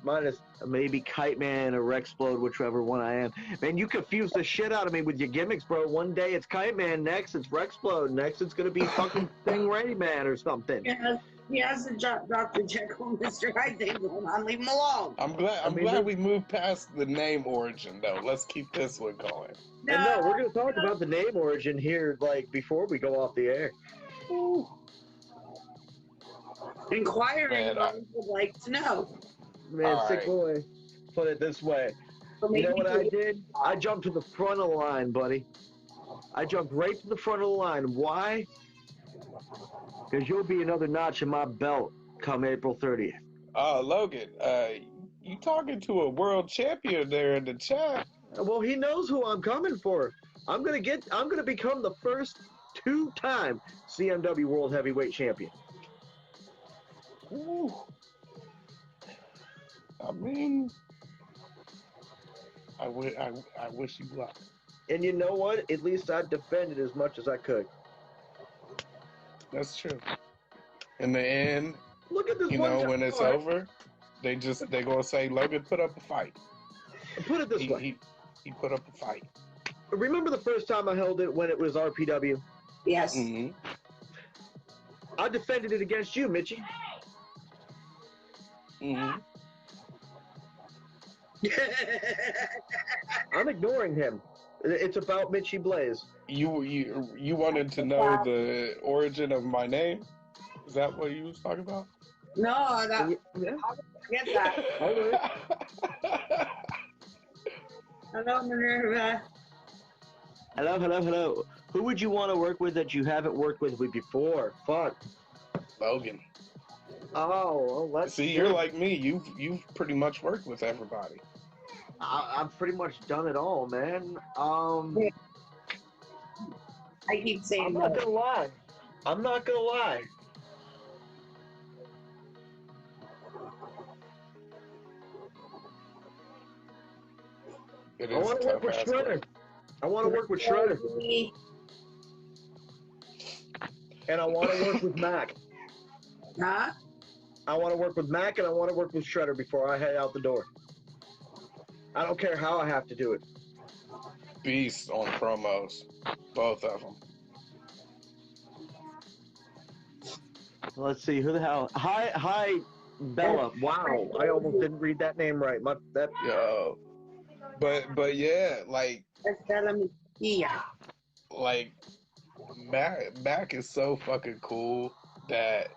Speaker 4: minus maybe Kite Man or Rexplode, whichever one I am? Man, you confuse the shit out of me with your gimmicks, bro. One day it's Kite Man, next it's Rexplode, next it's gonna be fucking Stingray Man or something.
Speaker 2: Yeah, he has a Dr. Jekyll and Mr. Hyde thing going on. Leave him alone.
Speaker 3: I'm glad we moved past the name origin though. Let's keep this one going.
Speaker 4: No, we're gonna talk about the name origin here, like before we go off the air.
Speaker 3: Ooh.
Speaker 2: Inquiring minds would like to know.
Speaker 4: Man, sick boy. Put it this way. You know what I did? I jumped to the front of the line, buddy. I jumped right to the front of the line. Why? Because you'll be another notch in my belt come April 30th.
Speaker 3: Logan, you talking to a world champion there in the chat.
Speaker 4: Well, he knows who I'm coming for. I'm gonna become the first two-time CMW World Heavyweight Champion.
Speaker 3: Ooh. I mean, I wish you luck.
Speaker 4: And you know what? At least I defended as much as I could.
Speaker 3: That's true. In the end,
Speaker 4: look at this.
Speaker 3: You know, when it's over, they gonna say Logan put up a fight.
Speaker 4: Put it this way.
Speaker 3: He put up a fight.
Speaker 4: Remember the first time I held it when it was RPW?
Speaker 2: Yes.
Speaker 3: Mm-hmm.
Speaker 4: I defended it against you, Mitchy.
Speaker 3: Mm-hmm.
Speaker 4: I'm ignoring him. It's about Mitchy Blaze.
Speaker 3: You wanted to know the origin of my name? Is that what you was talking about?
Speaker 2: No, I forget that. Hello, Minerva.
Speaker 4: Hello. Who would you want to work with that you haven't worked with before? Fuck.
Speaker 3: Logan.
Speaker 4: Oh, well,
Speaker 3: see, you're like me. You've pretty much worked with everybody.
Speaker 4: I've pretty much done it all, man.
Speaker 2: I keep saying
Speaker 4: I'm not gonna lie.
Speaker 3: It
Speaker 4: I want to work with Shredder. I want to work with Shredder. And I want to work with Mac.
Speaker 2: Huh?
Speaker 4: I want to work with Mac and I want to work with Shredder before I head out the door. I don't care how I have to do it.
Speaker 3: Beast on promos. Both of them.
Speaker 4: Let's see, who the hell? Hi, Bella. Wow, I almost didn't read that name right.
Speaker 3: Yo. But yeah, like Mac is so fucking cool that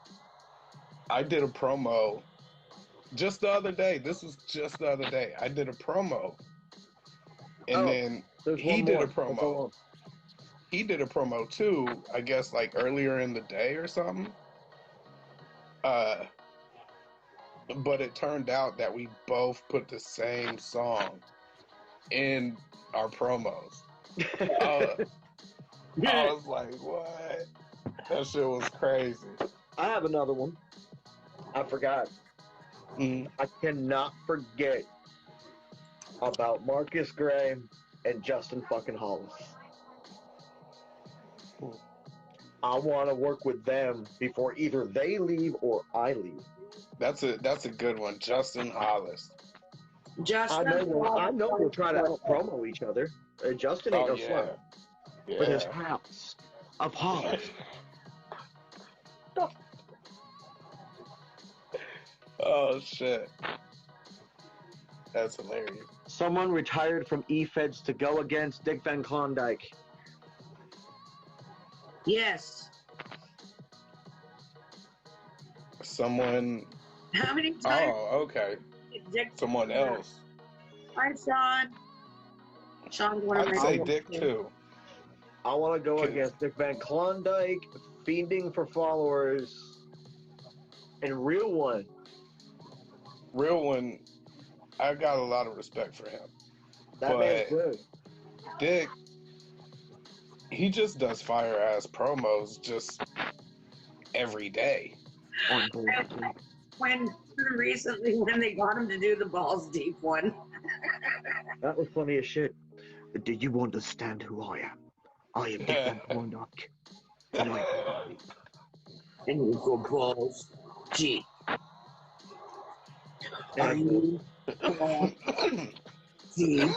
Speaker 3: I did a promo just the other day. This was just the other day. I did a promo. And then he did a promo. He did a promo too, I guess like earlier in the day or something. But it turned out that we both put the same song in our promos. I was like, what? That shit was crazy.
Speaker 4: I have another one. I forgot.
Speaker 3: Mm-hmm.
Speaker 4: I cannot forget about Marcus Gray and Justin fucking Hollis. I want to work with them before either they leave or I leave.
Speaker 3: That's a good one, Justin Hollis.
Speaker 2: Justin,
Speaker 4: I know we'll try to help promo each other. Justin ain't no slut.
Speaker 3: Yeah.
Speaker 4: But his house of Hollis.
Speaker 3: Oh shit. That's hilarious.
Speaker 4: Someone retired from E-Feds to go against Dick Van Klondike.
Speaker 2: Yes.
Speaker 3: Someone.
Speaker 2: How many times?
Speaker 3: Oh, okay. Someone else.
Speaker 2: Hi, Sean. Sean's one of
Speaker 3: I'd
Speaker 2: my
Speaker 3: say Dick too.
Speaker 4: I want to go against Dick Van Klondike, fiending for followers, and Real One.
Speaker 3: Real One, I got a lot of respect for him.
Speaker 4: That man's good.
Speaker 3: Dick, he just does fire ass promos just every day.
Speaker 2: When recently when they got him to do the balls deep one.
Speaker 4: That was funny as shit. Do you understand who I am? I am Dick Van Klondike.
Speaker 5: and equal balls. Gee, are
Speaker 4: And
Speaker 5: you T?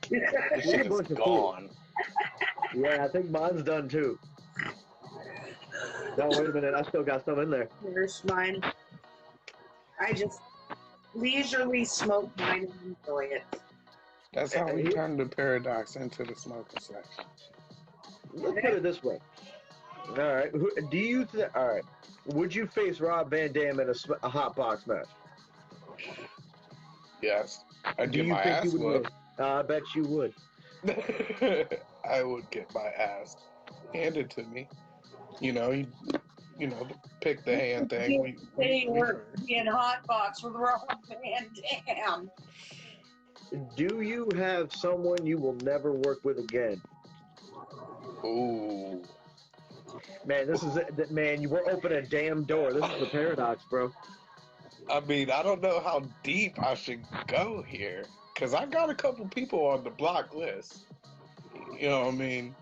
Speaker 3: This shit is gone.
Speaker 4: yeah, I think mine's done too. No, wait a minute. I still got some in there.
Speaker 2: Here's mine. I just leisurely smoke mine and enjoy it.
Speaker 3: That's how we turned the paradox into the smoking section.
Speaker 4: Let's put it this way. All right. Do you all right? Would you face Rob Van Dam in a hot box match?
Speaker 3: Yes. I'd
Speaker 4: Do
Speaker 3: get
Speaker 4: you
Speaker 3: my
Speaker 4: think
Speaker 3: ass
Speaker 4: you would win?
Speaker 3: whooped.
Speaker 4: I bet you would.
Speaker 3: I would get my ass handed to me. You know, the pick the hand thing.
Speaker 2: They were in hot box with Rob Van Dam.
Speaker 4: Do you have someone you will never work with again?
Speaker 3: Ooh.
Speaker 4: Man, this is it. Man, you were opening a damn door. This is the paradox, bro.
Speaker 3: I mean, I don't know how deep I should go here, because I got a couple people on the block list. You know what I mean?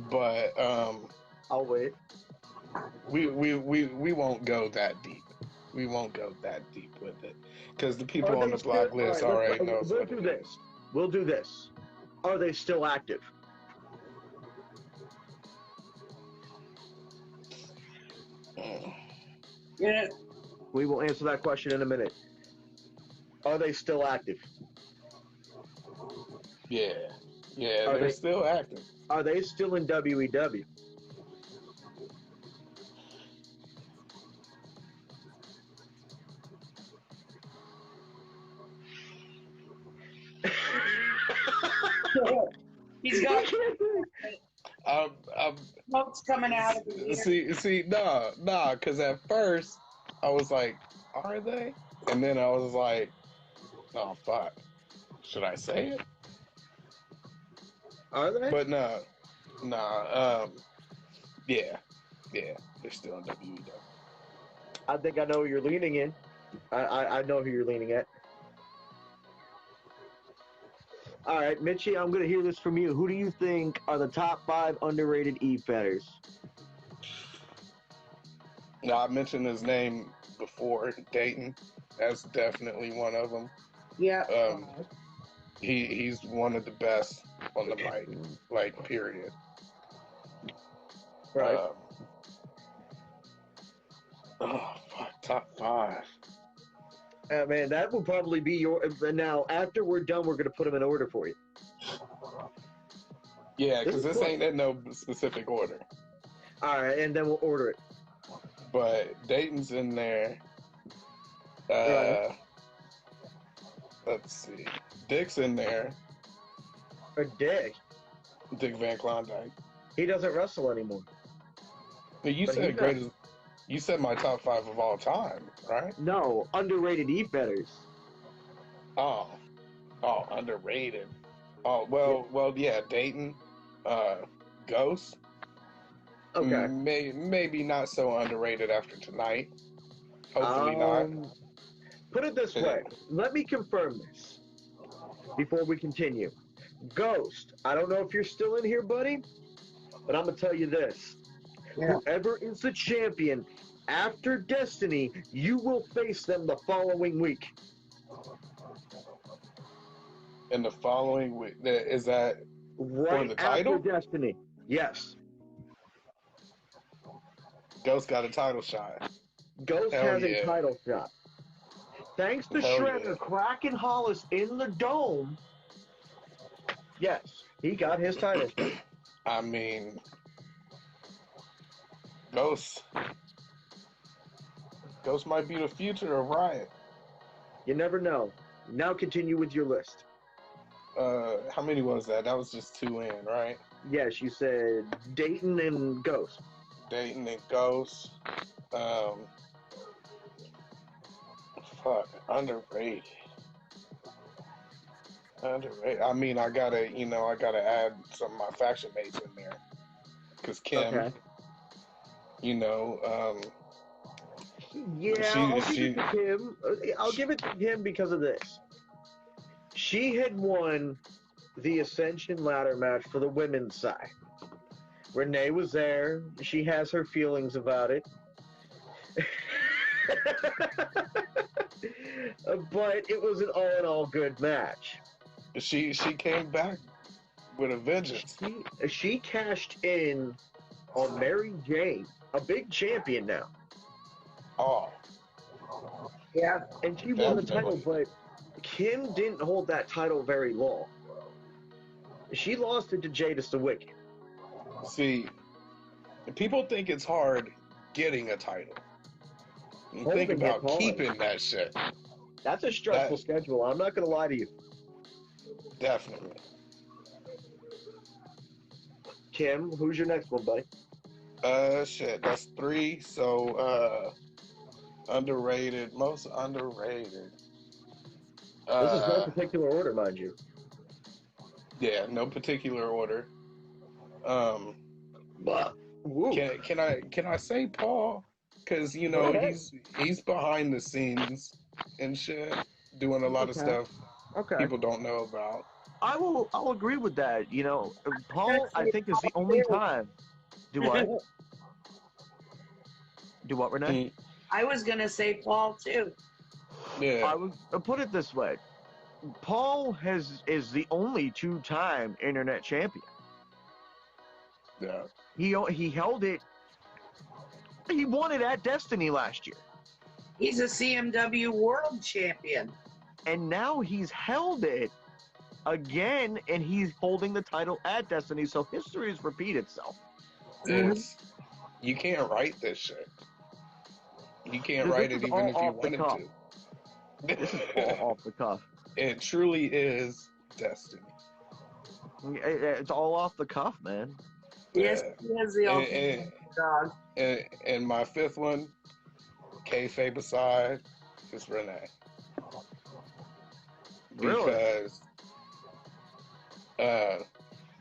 Speaker 3: But
Speaker 4: I'll wait.
Speaker 3: we won't go that deep. We won't go that deep with it, because the people on the block list already knows what it is.
Speaker 4: We'll do this. Are they still active?
Speaker 2: Yeah.
Speaker 4: We will answer that question in a minute. Are they still active?
Speaker 3: Yeah, they're still active.
Speaker 4: Are they still in WEW?
Speaker 2: He's got
Speaker 3: I'm
Speaker 2: smoke's coming out of his ear.
Speaker 3: see, nah, because at first I was like, are they? And then I was like, oh fuck, should I say it?
Speaker 4: Are they?
Speaker 3: But nah, yeah, they're still in WEW.
Speaker 4: I think I know who you're leaning in. I know who you're leaning at. All right, Mitchy, I'm going to hear this from you. Who do you think are the top 5 underrated E-Fetters?
Speaker 3: Now, I mentioned his name before, Dayton. That's definitely one of them.
Speaker 2: Yeah.
Speaker 3: He's one of the best on the mic, like, period.
Speaker 4: Right.
Speaker 3: Oh, fuck, top 5.
Speaker 4: Man, that will probably be your. Now, after we're done, we're going to put them in order for you.
Speaker 3: Yeah, because this ain't in no specific order.
Speaker 4: All right, and then we'll order it.
Speaker 3: But Dayton's in there.
Speaker 4: Right.
Speaker 3: Let's see. Dick's in there.
Speaker 4: Or Dick.
Speaker 3: Dick Van Klondike.
Speaker 4: He doesn't wrestle anymore.
Speaker 3: You said greatest. You said my top 5 of all time, right?
Speaker 4: No, underrated E-Fetters.
Speaker 3: Oh, underrated. Oh, well, yeah, Dayton, Ghost.
Speaker 4: Okay.
Speaker 3: Maybe not so underrated after tonight. Hopefully not.
Speaker 4: Put it this way. Let me confirm this before we continue. Ghost, I don't know if you're still in here, buddy, but I'm going to tell you this. Yeah. Whoever is the champion after Destiny, you will face them the following week.
Speaker 3: In the following week? Is that
Speaker 4: right
Speaker 3: for the title?
Speaker 4: After Destiny, yes.
Speaker 3: Ghost got a title shot.
Speaker 4: Ghost has a title shot. Thanks to Shredder cracking Hollis in the dome, yes, he got his title shot.
Speaker 3: I mean, Ghost might be the future of Riot.
Speaker 4: You never know. Now continue with your list.
Speaker 3: How many was that? That was just 2 in, right?
Speaker 4: Yes, you said Dayton and Ghost.
Speaker 3: Dayton and Ghost. Fuck, underrated. I mean, I gotta add some of my faction mates in there. Cause Kim, I'll
Speaker 4: give it to Kim because of this. She had won the Ascension ladder match for the women's side. Renee was there. She has her feelings about it. But it was an all in all good match.
Speaker 3: She came back with a vengeance.
Speaker 4: She cashed in on Mary Jane, a big champion now.
Speaker 3: Oh,
Speaker 2: Yeah.
Speaker 4: And she won the title,
Speaker 3: definitely.
Speaker 4: but Kim didn't hold that title very long. She lost it to Jada Sawicki.
Speaker 3: See, people think it's hard getting a title. You think
Speaker 4: Holding it
Speaker 3: about
Speaker 4: hard.
Speaker 3: keeping that shit.
Speaker 4: That's a stressful schedule. I'm not going to lie to you.
Speaker 3: Definitely.
Speaker 4: Kim, who's your next one, buddy?
Speaker 3: Shit, that's 3. So, underrated, most underrated.
Speaker 4: This is no particular order, mind you.
Speaker 3: Yeah, no particular order.
Speaker 4: Woo.
Speaker 3: Can I say Paul? Because you know he's behind the scenes and shit, doing a lot of stuff people don't know about.
Speaker 4: I'll agree with that. You know, Paul, I think, is the only time. Do what? Do what, Renee?
Speaker 2: I was gonna say Paul too.
Speaker 3: Yeah.
Speaker 4: I would put it this way: Paul is the only 2-time internet champion.
Speaker 3: Yeah.
Speaker 4: He held it. He won it at Destiny last year,
Speaker 2: He's a CMW World Champion.
Speaker 4: and now he's held it again, and he's holding the title at Destiny. So history has repeated itself.
Speaker 3: You can't write this shit. You can't
Speaker 4: Dude,
Speaker 3: write
Speaker 4: this
Speaker 3: it
Speaker 4: is
Speaker 3: even
Speaker 4: all
Speaker 3: if you
Speaker 4: off the
Speaker 3: wanted
Speaker 4: cuff.
Speaker 3: to.
Speaker 4: This is all off the cuff.
Speaker 3: It truly is destiny.
Speaker 4: It's all off the cuff, man.
Speaker 2: Yes,
Speaker 3: Yeah.
Speaker 2: he is the ultimate dog.
Speaker 3: And my 5th one, kayfabe aside, is Renee.
Speaker 4: Really?
Speaker 3: Because,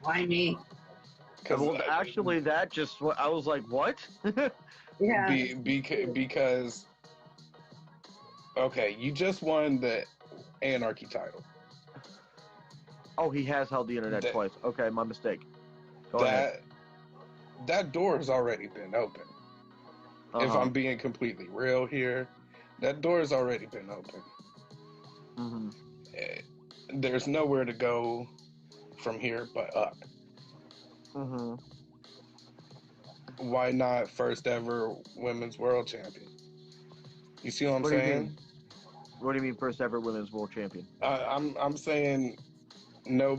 Speaker 2: Why me?
Speaker 4: Well, actually, that just I was like, what?
Speaker 2: Yeah.
Speaker 3: Because, okay, you just won the Anarchy title.
Speaker 4: Oh, he has held the internet twice. Okay, my mistake. Go ahead.
Speaker 3: That door has already been open. If I'm being completely real here, that door has already been open.
Speaker 4: Mm-hmm.
Speaker 3: There's nowhere to go from here but up.
Speaker 4: Mm-hmm.
Speaker 3: Why not first ever women's world champion? You see what I'm
Speaker 4: What do you
Speaker 3: saying?
Speaker 4: mean? What do you mean first ever women's world champion?
Speaker 3: I'm saying no,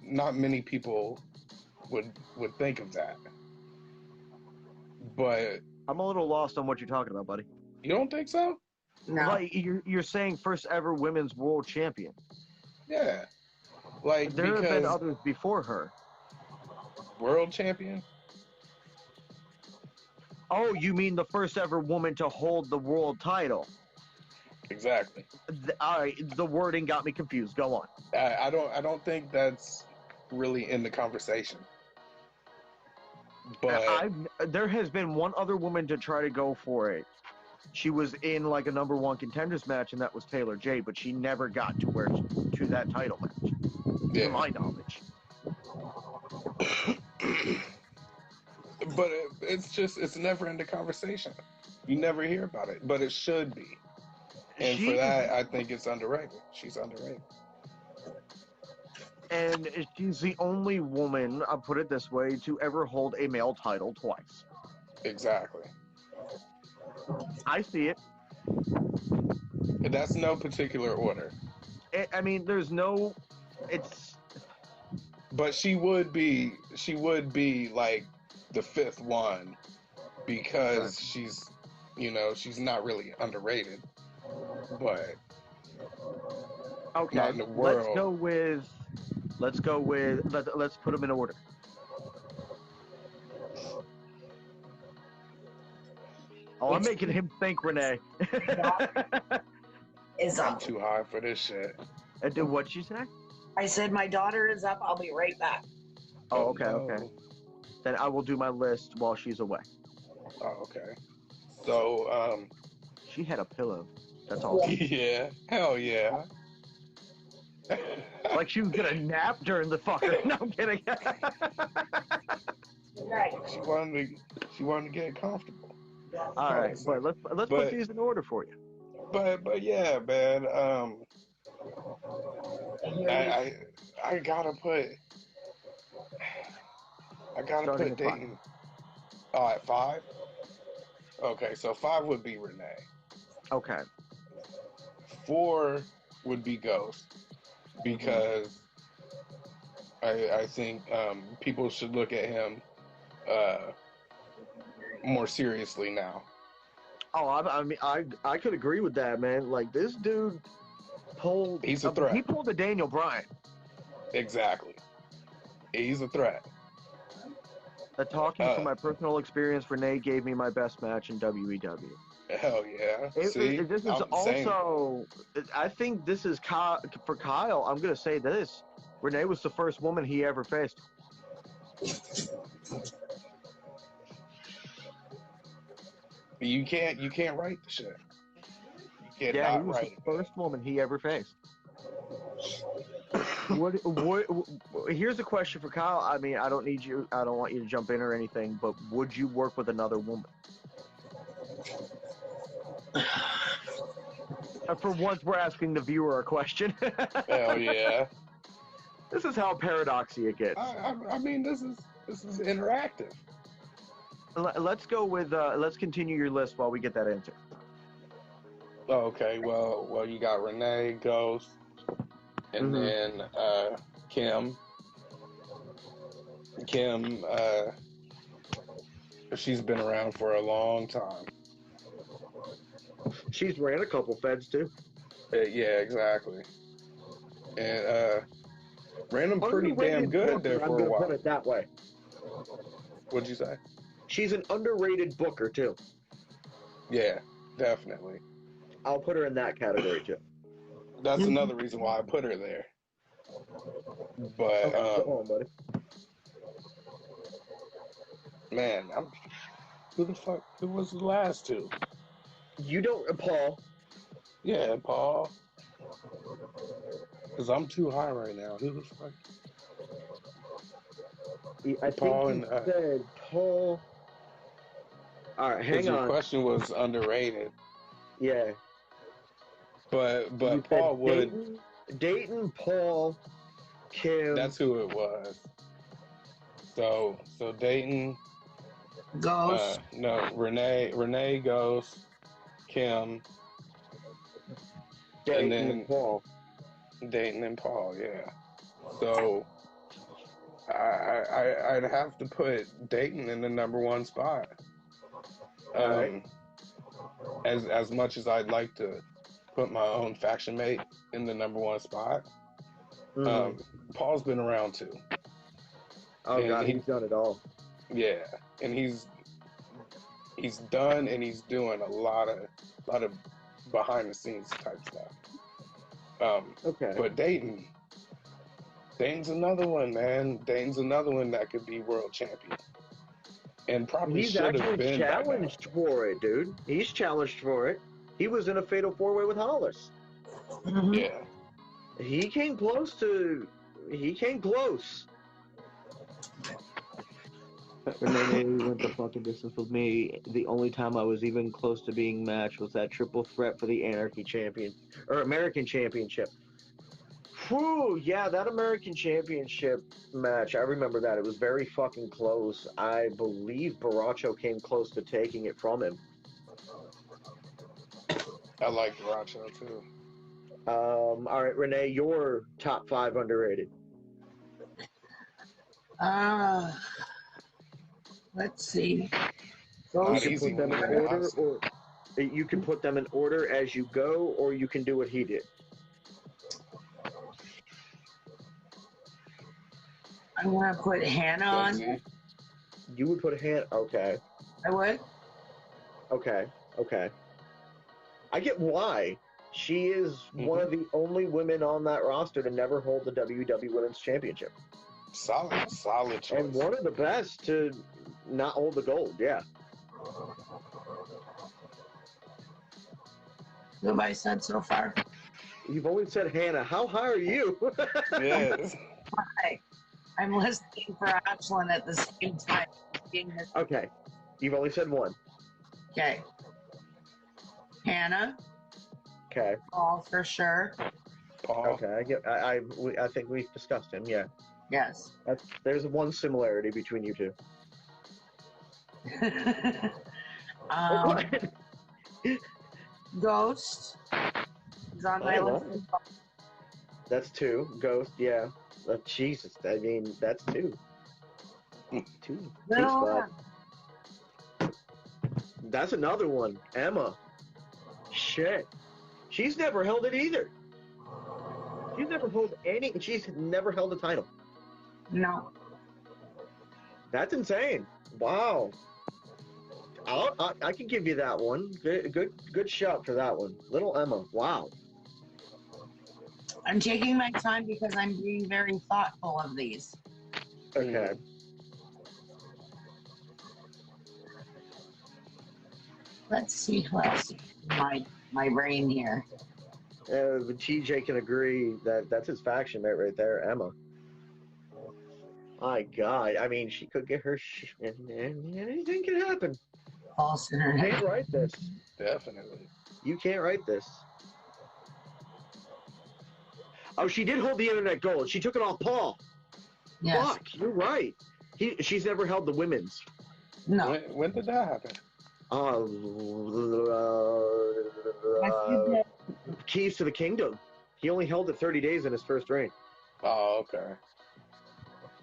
Speaker 3: not many people would think of that. But
Speaker 4: I'm a little lost on what you're talking about, buddy.
Speaker 3: you don't think so?
Speaker 2: No.
Speaker 4: Like you're saying first ever women's world champion.
Speaker 3: Yeah. Like
Speaker 4: There have been
Speaker 3: because
Speaker 4: others before her.
Speaker 3: world champion?
Speaker 4: Oh, you mean the first ever woman to hold the world title?
Speaker 3: Exactly.
Speaker 4: All right, the wording got me confused. Go on.
Speaker 3: I don't think that's really in the conversation. But
Speaker 4: there has been one other woman to try to go for it. She was in like a number 1 contenders match, and that was Taylor J. But she never got to that title match, to my knowledge.
Speaker 3: But it's never in the conversation. You never hear about it, but it should be. And for that, I think it's underrated. She's underrated.
Speaker 4: And she's the only woman, I'll put it this way, to ever hold a male title twice.
Speaker 3: Exactly.
Speaker 4: I see it.
Speaker 3: And that's no particular order.
Speaker 4: I mean, there's no. It's.
Speaker 3: But she would be like the 5th one because she's not really underrated. But
Speaker 4: okay,
Speaker 3: not in the world.
Speaker 4: Let's put them in order. Oh, I'm making him think, Renee.
Speaker 3: I'm too high for this shit.
Speaker 4: And what'd you say?
Speaker 2: I said my daughter is up. I'll be right back.
Speaker 4: Oh, okay, okay. Then I will do my list while she's away.
Speaker 3: Oh, okay. So,
Speaker 4: she had a pillow. That's all.
Speaker 3: Yeah. Hell yeah.
Speaker 4: Like she was gonna nap during the fucker. No, I'm kidding.
Speaker 2: Right.
Speaker 3: She wanted to get comfortable.
Speaker 4: All right, but let's put these in order for you.
Speaker 3: But yeah, man. I gotta put
Speaker 4: Starting at 5.
Speaker 3: Dayton. Oh, at 5. Okay, so 5 would be Renee.
Speaker 4: Okay.
Speaker 3: 4 would be Ghost because I think people should look at him more seriously now.
Speaker 4: Oh, I mean, I could agree with that, man. Like this dude pulled.
Speaker 3: He's a threat.
Speaker 4: He pulled a Daniel Bryan.
Speaker 3: Exactly. He's a threat.
Speaker 4: Talking from my personal experience, Renee gave me my best match in WEW.
Speaker 3: Hell yeah.
Speaker 4: This is also, I think this is for Kyle. I'm gonna say this: Renee was the first woman he ever faced.
Speaker 3: You can't write the shit. You
Speaker 4: Yeah, he
Speaker 3: cannot
Speaker 4: was
Speaker 3: write
Speaker 4: the first woman he ever faced. What? Here's a question for Kyle. I mean, I don't want you to jump in or anything, but would you work with another woman? For once, we're asking the viewer a question.
Speaker 3: Hell yeah.
Speaker 4: This is how paradoxy it gets.
Speaker 3: I mean, this is interactive.
Speaker 4: Let's go with let's continue your list while we get that into.
Speaker 3: Okay, well, you got Renee, Ghost, and then Kim. Kim, she's been around for a long time.
Speaker 4: She's ran a couple feds too.
Speaker 3: Yeah, exactly. And ran them pretty damn good there for a while.
Speaker 4: I'm gonna put it that way.
Speaker 3: What'd you say?
Speaker 4: She's an underrated booker too.
Speaker 3: Yeah, definitely.
Speaker 4: I'll put her in that category too.
Speaker 3: That's another reason why I put her there. But
Speaker 4: go on, buddy.
Speaker 3: Man, who was the last two?
Speaker 4: You don't, Paul.
Speaker 3: Yeah, Paul. Because I'm too high right now. Who the fuck?
Speaker 4: I
Speaker 3: Paul
Speaker 4: think you said Paul. All right, hang on.
Speaker 3: Your question was underrated.
Speaker 4: Yeah.
Speaker 3: But Paul would.
Speaker 4: Dayton, Paul, Kim.
Speaker 3: That's who it was. So Dayton.
Speaker 2: Ghost.
Speaker 3: No, Renee, Ghost, Kim.
Speaker 4: Dayton and Paul.
Speaker 3: Dayton and Paul, yeah. So I'd have to put Dayton in the number 1 spot.
Speaker 4: Right.
Speaker 3: As much as I'd like to put my own faction mate in the number 1 spot, Paul's been around too.
Speaker 4: Oh God, he's done it all.
Speaker 3: Yeah, and he's done and he's doing a lot of behind the scenes type stuff.
Speaker 4: Okay.
Speaker 3: But Dayton's another one, man. Dayton's another one that could be world champion. And probably should have been
Speaker 4: challenged for it, dude. He's challenged for it. He was in a fatal 4-way with Hollis.
Speaker 3: Yeah.
Speaker 4: He came close. Renee went the fucking distance with me. The only time I was even close to being matched was that triple threat for the American Championship. Whew, yeah, that American Championship match, I remember that. It was very fucking close. I believe Baracho came close to taking it from him.
Speaker 3: I like Baracho too.
Speaker 4: All right, Renee, your top 5 underrated.
Speaker 2: Let's see.
Speaker 4: You can put them in order, or you can put them in order as you go, or you can do what he did.
Speaker 2: I'm gonna put Hannah on.
Speaker 4: You would put Hannah. Okay.
Speaker 2: I would.
Speaker 4: Okay. I get why. She is one of the only women on that roster to never hold the WWE Women's Championship.
Speaker 3: Solid choice.
Speaker 4: And one of the best to not hold the gold, yeah.
Speaker 2: Who have I said so far?
Speaker 4: You've only said Hannah. How high are you?
Speaker 3: Yes.
Speaker 2: Hi. I'm listening for Ashland at the same time. being this.
Speaker 4: Okay, you've only said one.
Speaker 2: Okay. Hannah,
Speaker 4: Okay.
Speaker 2: Paul for sure.
Speaker 3: Paul.
Speaker 4: Okay. I think we've discussed him. Yeah.
Speaker 2: Yes.
Speaker 4: There's one similarity between you two.
Speaker 2: Ghost is on my list.
Speaker 4: That's two. Ghost, yeah. Jesus, I mean, that's two. Two spots. That's another one. Emma. Shit. She's never held it either. She's never held a title.
Speaker 2: No.
Speaker 4: That's insane. Wow. I can give you that one. Good shout for that one. Little Emma. Wow.
Speaker 2: I'm taking my time because I'm being very thoughtful of these.
Speaker 4: Okay.
Speaker 2: Let's see who else. My brain here.
Speaker 4: TJ can agree that that's his faction mate right there, Emma. My God, I mean, she could get her and anything can happen.
Speaker 2: False internet.
Speaker 4: You can't write this.
Speaker 3: Definitely.
Speaker 4: You can't write this. Oh, she did hold the internet gold. She took it off Paul.
Speaker 2: Yes.
Speaker 4: Fuck, you're right. She's never held the women's.
Speaker 2: No.
Speaker 3: When did that happen?
Speaker 4: Keys to the Kingdom. He only held it 30 days in his first reign.
Speaker 3: Oh, okay.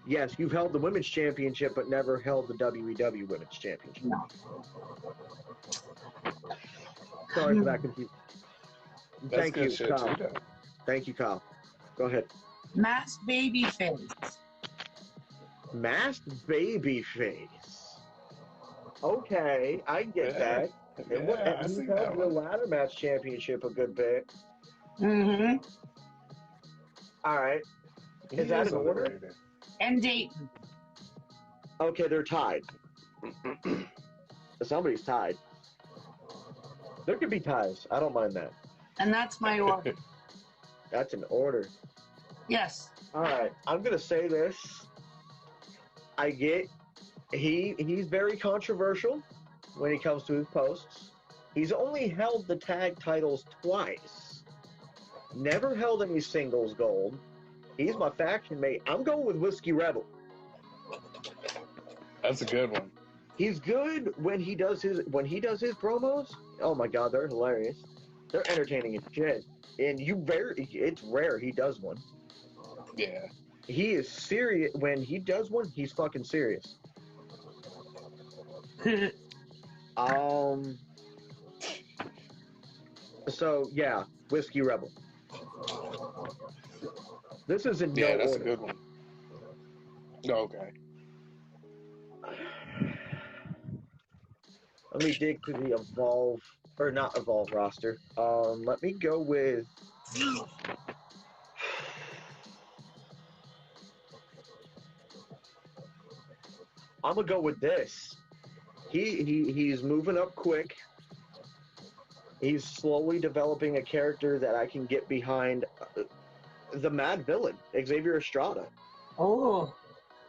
Speaker 4: Yes, you've held the women's championship, but never held the WEW women's championship.
Speaker 2: No.
Speaker 4: Sorry for that confusion.
Speaker 3: That's
Speaker 4: Thank
Speaker 3: good
Speaker 4: you,
Speaker 3: shit
Speaker 4: Kyle.
Speaker 3: too, though.
Speaker 4: Thank you, Kyle. Go ahead.
Speaker 2: Masked Babyface.
Speaker 4: Masked Babyface. Okay, I get that.
Speaker 3: Yeah, I
Speaker 4: He's
Speaker 3: see
Speaker 4: held
Speaker 3: that
Speaker 4: the
Speaker 3: one.
Speaker 4: ladder match championship a good bit.
Speaker 2: Mm-hmm.
Speaker 4: All right.
Speaker 3: He
Speaker 4: Is that
Speaker 3: is
Speaker 4: in order?
Speaker 3: underrated.
Speaker 2: And Dayton.
Speaker 4: Okay, they're tied. Somebody's tied. There could be ties. I don't mind that.
Speaker 2: And that's my order.
Speaker 4: That's an order.
Speaker 2: Yes.
Speaker 4: All right, I'm gonna say this. I get he's very controversial when it comes to his posts. He's only held the tag titles twice. Never held any singles gold. He's my faction mate. I'm going with Whiskey Rebel.
Speaker 3: That's a good one.
Speaker 4: He's good when he does his promos. Oh my God, they're hilarious. They're entertaining as shit. And it's rare he does one.
Speaker 3: Yeah.
Speaker 4: He is serious when he does one. He's fucking serious. So yeah, Whiskey Rebel. This is in no
Speaker 3: That's
Speaker 4: order.
Speaker 3: a good one. Okay.
Speaker 4: Let me dig through the not evolve roster. Let me go with. I'm gonna go with this. He's moving up quick. He's slowly developing a character that I can get behind. The Mad Villain, Xavier Estrada.
Speaker 2: Oh,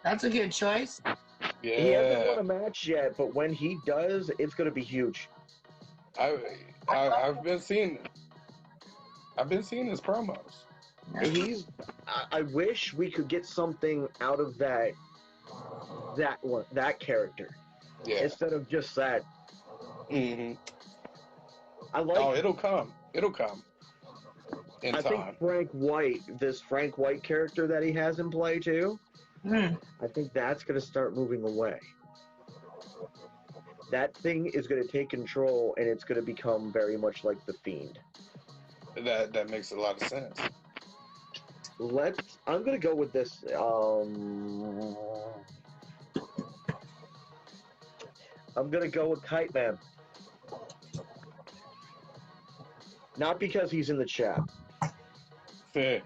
Speaker 2: that's a good choice.
Speaker 3: Yeah.
Speaker 4: He hasn't won a match yet, but when he does, it's gonna be huge.
Speaker 3: I've been seeing his promos.
Speaker 4: I wish we could get something out of that character.
Speaker 3: Yeah.
Speaker 4: Instead of just that.
Speaker 3: Mm-hmm. It'll come. In time.
Speaker 4: Think this Frank White character that he has in play too, I think that's going to start moving away. That thing is going to take control, and it's going to become very much like the Fiend.
Speaker 3: That makes a lot of sense.
Speaker 4: I'm going to go with this. I'm going to go with Kite Man. Not because he's in the chat.
Speaker 3: Fair.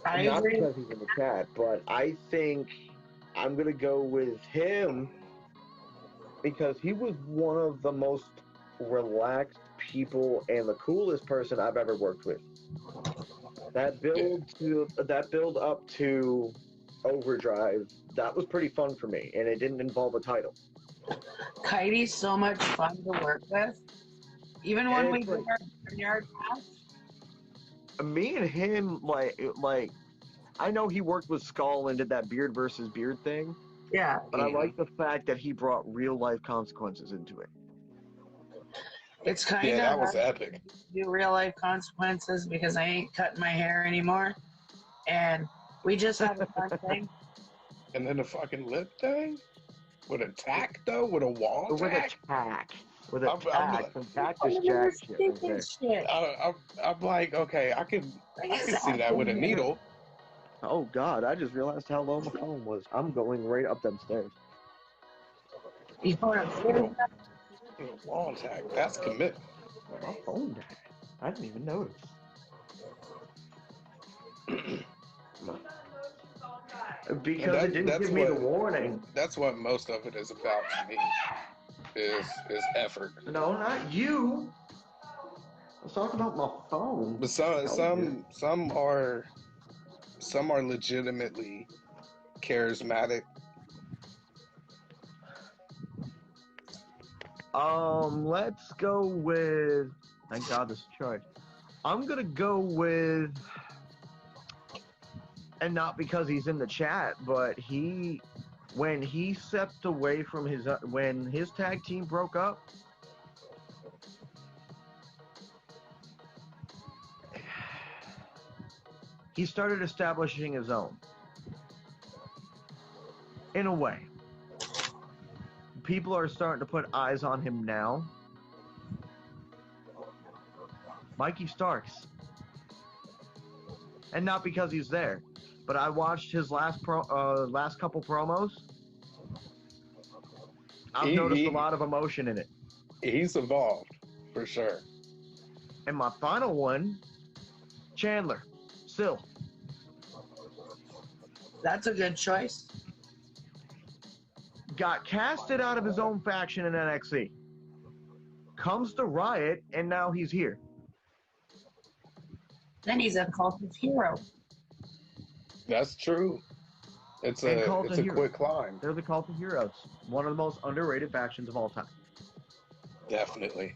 Speaker 4: Not because he's in the chat, but I think I'm going to go with him because he was one of the most relaxed people and the coolest person I've ever worked with. That build up to Overdrive, that was pretty fun for me, and it didn't involve a title.
Speaker 2: Kitey's so much fun to work with. Even when we
Speaker 4: It's
Speaker 2: do
Speaker 4: like,
Speaker 2: our yard match.
Speaker 4: me and him, like I know he worked with Skull and did that beard versus beard thing,
Speaker 2: Yeah.
Speaker 4: but I like the fact that he brought real life consequences into it.
Speaker 2: It's kind
Speaker 3: Yeah,
Speaker 2: of
Speaker 3: that was
Speaker 2: hard
Speaker 3: epic.
Speaker 2: to do real life consequences because I ain't cutting my hair anymore. And we just have a fun thing.
Speaker 3: And then the fucking lip thing with a tack though, with a wall
Speaker 4: With a
Speaker 3: tack.
Speaker 4: tack. With a
Speaker 3: I'm,
Speaker 4: tack. Some cactus
Speaker 2: Oh,
Speaker 4: jack
Speaker 2: this
Speaker 4: shit right
Speaker 2: stupid
Speaker 4: there.
Speaker 2: shit.
Speaker 3: I'm like, okay, I can
Speaker 2: Bring his
Speaker 3: see
Speaker 2: ass
Speaker 3: that with a
Speaker 2: in here.
Speaker 3: needle.
Speaker 4: Oh god, I just realized how low my phone was. I'm going right up them stairs.
Speaker 2: You want to
Speaker 3: With a wall tack. That's commitment.
Speaker 4: My phone died. I didn't even notice. Because it didn't give me the warning.
Speaker 3: That's what most of it is about to me. Is effort.
Speaker 4: No, not you. I was talking about my phone.
Speaker 3: But some are legitimately charismatic.
Speaker 4: Let's go with. Thank God this is charged. I'm gonna go with, and not because he's in the chat, but when he stepped away from when his tag team broke up, he started establishing his own. In a way. People are starting to put eyes on him now. Mikey Starks. And not because he's there, but I watched his last couple promos. I've noticed a lot of emotion in it.
Speaker 3: He's evolved, for sure.
Speaker 4: And my final one, Chandler, still.
Speaker 2: That's a good choice.
Speaker 4: Got casted out of his own faction in NXT. Comes to Riot, and now he's here.
Speaker 2: Then he's a cultist hero.
Speaker 3: That's true. It's a quick climb.
Speaker 4: They're the Cult of Heroes. One of the most underrated factions of all time.
Speaker 3: Definitely.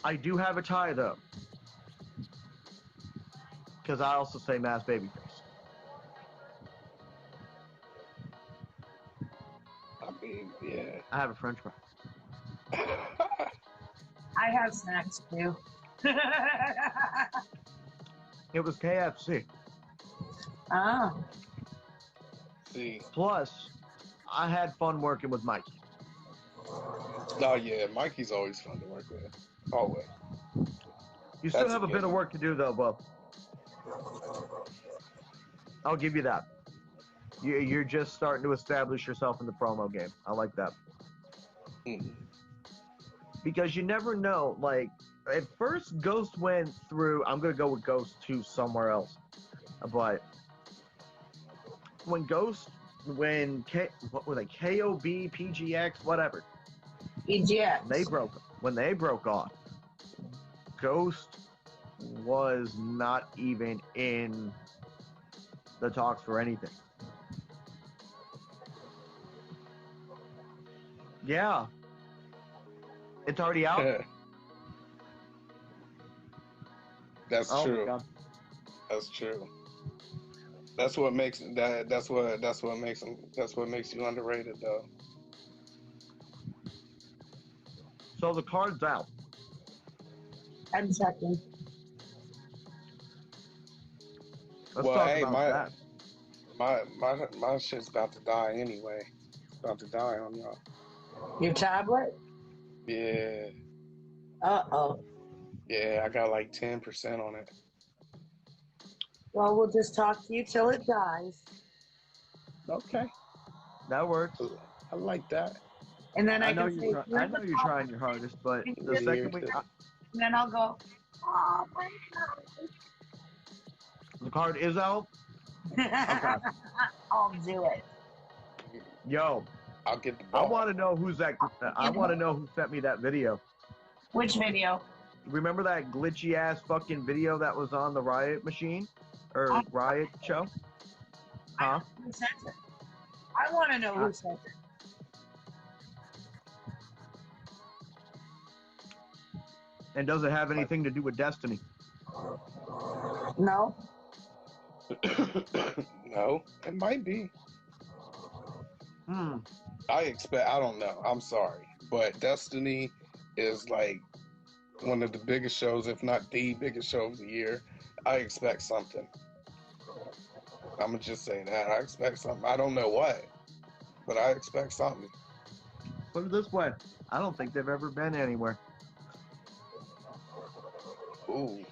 Speaker 4: I do have a tie, though. Because I also say Mass Babyface.
Speaker 3: I mean, yeah.
Speaker 4: I have a French fry.
Speaker 2: I have snacks too.
Speaker 4: It was KFC.
Speaker 2: Oh.
Speaker 3: See.
Speaker 4: Plus, I had fun working with Mikey.
Speaker 3: Oh yeah, Mikey's always fun to work with. Always.
Speaker 4: You still have a bit of work to do, though, bub. I'll give you that. You're just starting to establish yourself in the promo game. I like that.
Speaker 3: Mm-hmm.
Speaker 4: Because you never know. Like, at first, Ghost went through. I'm going to go with Ghost to somewhere else. But when what were they? KOB, PGX, whatever.
Speaker 2: PGX.
Speaker 4: When they broke off, Ghost was not even in the talks for anything. Yeah. It's already out.
Speaker 3: That's true. That's true. That's what makes you underrated, though.
Speaker 4: So the card's out.
Speaker 2: I'm checking.
Speaker 4: Let's talk about
Speaker 3: that. My shit's about to die anyway. It's about to die on y'all.
Speaker 2: Your tablet?
Speaker 3: Yeah.
Speaker 2: Uh-oh.
Speaker 3: Yeah, I got like 10% on it.
Speaker 2: Well, we'll just talk to you till it dies.
Speaker 3: Okay.
Speaker 4: That works.
Speaker 3: I like that.
Speaker 2: And then
Speaker 4: I know you're trying your hardest, but the second
Speaker 2: and then I'll go, oh my God.
Speaker 4: The card is out? Okay.
Speaker 2: I'll do it.
Speaker 4: Yo.
Speaker 3: I'll get the ball.
Speaker 4: I want to know who sent me that video.
Speaker 2: Which video?
Speaker 4: Remember that glitchy ass fucking video that was on the Riot machine? Or Riot show?
Speaker 2: I know who says it. I want to know who says it.
Speaker 6: And does it have anything to do with Destiny?
Speaker 2: No.
Speaker 3: No, it might be. I don't know. I'm sorry. But Destiny is like one of the biggest shows, if not the biggest show of the year. I expect something. I'm going to just say that. I expect something. I don't know what, but I expect something.
Speaker 6: Put it this way. I don't think they've ever been anywhere.
Speaker 3: Ooh.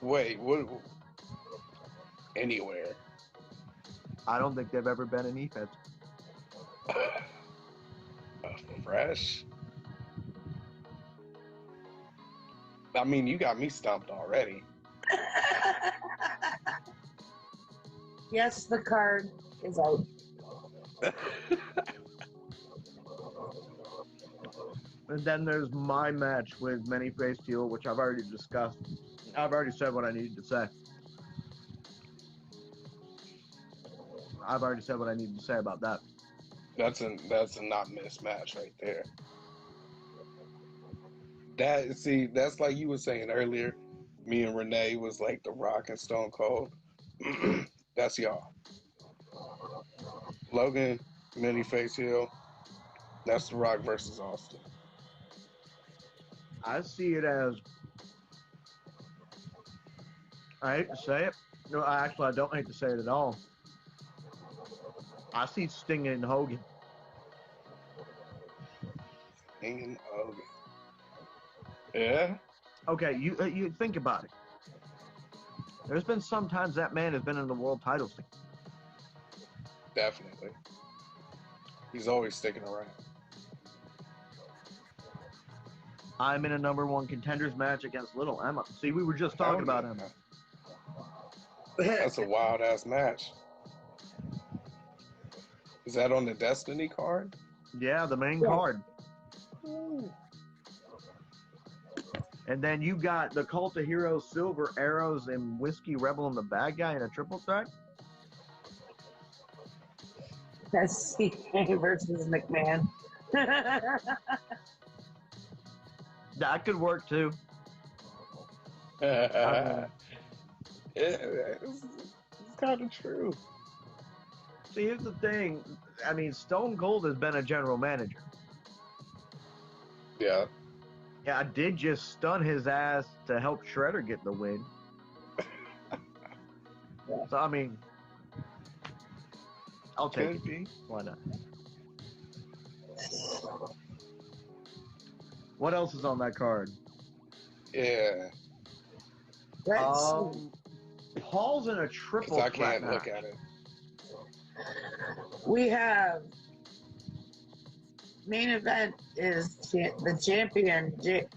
Speaker 3: Wait, what? Anywhere.
Speaker 6: I don't think they've ever been in EFEDs.
Speaker 3: Fresh. I mean, you got me stumped already.
Speaker 2: Yes, the card is out.
Speaker 6: And then there's my match with Many Faced Heel, which I've already discussed. I've already said what I needed to say. I've already said what I needed to say about that.
Speaker 3: That's a not mismatch right there. That's like you were saying earlier. Me and Renee was like The Rock and Stone Cold. That's y'all. Logan, Many Face Hill. That's The Rock versus Austin.
Speaker 6: I see it as, I hate to say it. No, actually, I don't hate to say it at all. I see Sting and Hogan.
Speaker 3: Sting and Hogan. Yeah.
Speaker 6: Okay, you think about it. There's been some times that man has been in the world title scene.
Speaker 3: Definitely. He's always sticking around.
Speaker 6: I'm in a #1 contenders match against Little Emma. See, we were just talking about Emma.
Speaker 3: That's a wild ass match. Is that on the Destiny card?
Speaker 6: Yeah, the main card.
Speaker 3: Ooh.
Speaker 6: And then you got the Cult of Heroes, Silver Arrows, and Whiskey Rebel and the Bad Guy in a triple threat.
Speaker 2: That's CK versus McMahon.
Speaker 6: That could work too.
Speaker 3: It's kind of true.
Speaker 6: See, here's the thing. I mean, Stone Cold has been a general manager.
Speaker 3: Yeah.
Speaker 6: Yeah, I did just stun his ass to help Shredder get the win. So, I mean, I'll take
Speaker 3: Could
Speaker 6: it.
Speaker 3: be.
Speaker 6: Why not? What else is on that card?
Speaker 3: Yeah.
Speaker 6: Paul's in a triple
Speaker 3: I
Speaker 6: threat
Speaker 3: can't look
Speaker 6: match.
Speaker 3: at it.
Speaker 2: We have main event is the champion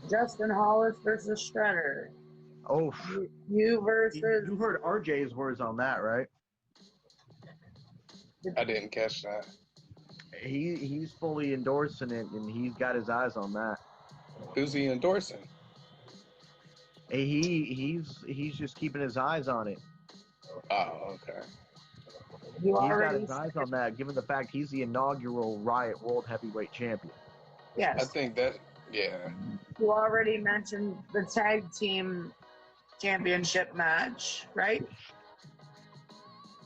Speaker 2: Justin Hollis versus Shredder.
Speaker 6: Oh,
Speaker 2: You versus.
Speaker 6: You heard RJ's words on that, right?
Speaker 3: I didn't catch that.
Speaker 6: He's fully endorsing it, and he's got his eyes on that.
Speaker 3: Who's he endorsing?
Speaker 6: He's just keeping his eyes on it.
Speaker 3: Oh, okay.
Speaker 6: He's got his eyes on that, given the fact he's the inaugural Riot World Heavyweight Champion.
Speaker 2: Yes.
Speaker 3: I think that, yeah.
Speaker 2: You already mentioned the tag team championship match, right?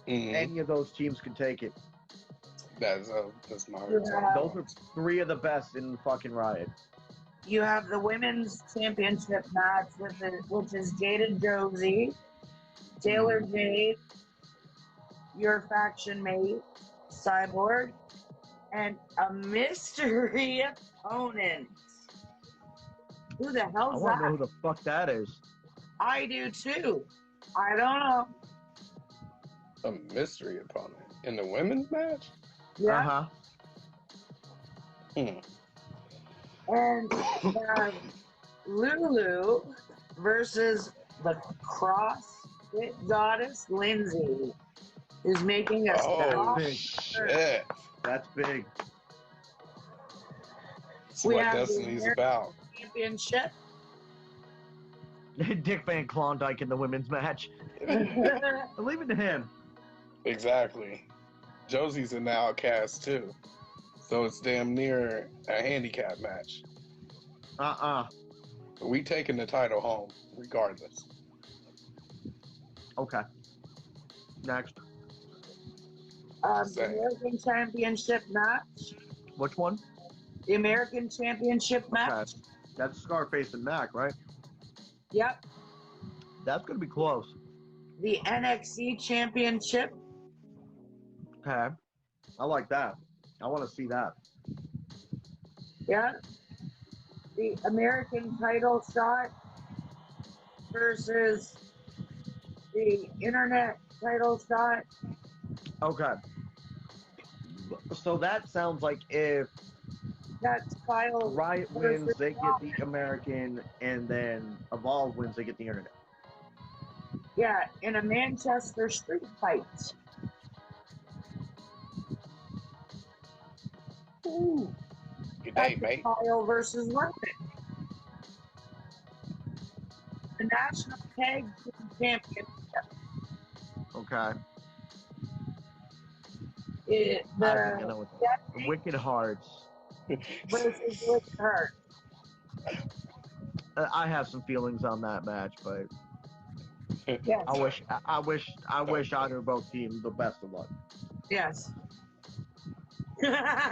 Speaker 3: Mm-hmm.
Speaker 6: Any of those teams can take it.
Speaker 3: That's my
Speaker 6: Those are 3 of the best in fucking Riot.
Speaker 2: You have the women's championship match, which is Jade and Josie, Taylor Jade, your faction mate, Cyborg, and a mystery opponent. Who the hell's that?
Speaker 6: I want to know who the fuck that is.
Speaker 2: I do too. I don't know.
Speaker 3: A mystery opponent in the women's match?
Speaker 2: Yeah.
Speaker 3: Hmm.
Speaker 2: And Lulu versus the CrossFit goddess Lindsay, who's making a
Speaker 3: Oh,
Speaker 6: big.
Speaker 3: shit.
Speaker 6: That's big.
Speaker 3: That's what Destiny's about.
Speaker 2: Championship.
Speaker 6: Dick Van Klondike in the women's match. Leave it to him.
Speaker 3: Exactly. Josie's in the Outcast too, so it's damn near a handicap match. We taking the title home regardless.
Speaker 6: Okay. Next.
Speaker 3: Just
Speaker 2: The
Speaker 3: saying.
Speaker 2: American Championship match.
Speaker 6: Which one?
Speaker 2: The American Championship match.
Speaker 6: That's Scarface and Mac, right?
Speaker 2: Yep.
Speaker 6: That's gonna be close.
Speaker 2: The NXT Championship.
Speaker 6: Okay. I like that. I want to see that.
Speaker 2: Yeah. The American title shot versus the internet title shot.
Speaker 6: Okay. So that sounds like if
Speaker 2: That's Kyle
Speaker 6: Riot
Speaker 2: versus
Speaker 6: wins, they
Speaker 2: Rob.
Speaker 6: get the American, and then Evolve wins, they get the internet.
Speaker 2: Yeah, in a Manchester street fight. Ooh.
Speaker 3: Good day,
Speaker 2: That's
Speaker 3: mate.
Speaker 2: Kyle versus Roman. The National Tag Team Championship.
Speaker 6: Okay.
Speaker 2: The
Speaker 6: I think I know what
Speaker 2: Death
Speaker 6: Wicked Hearts.
Speaker 2: versus Wicked Heart.
Speaker 6: I have some feelings on that match, but
Speaker 2: Yes.
Speaker 6: I wish either both teams the best of luck.
Speaker 2: Yes.
Speaker 3: Yeah.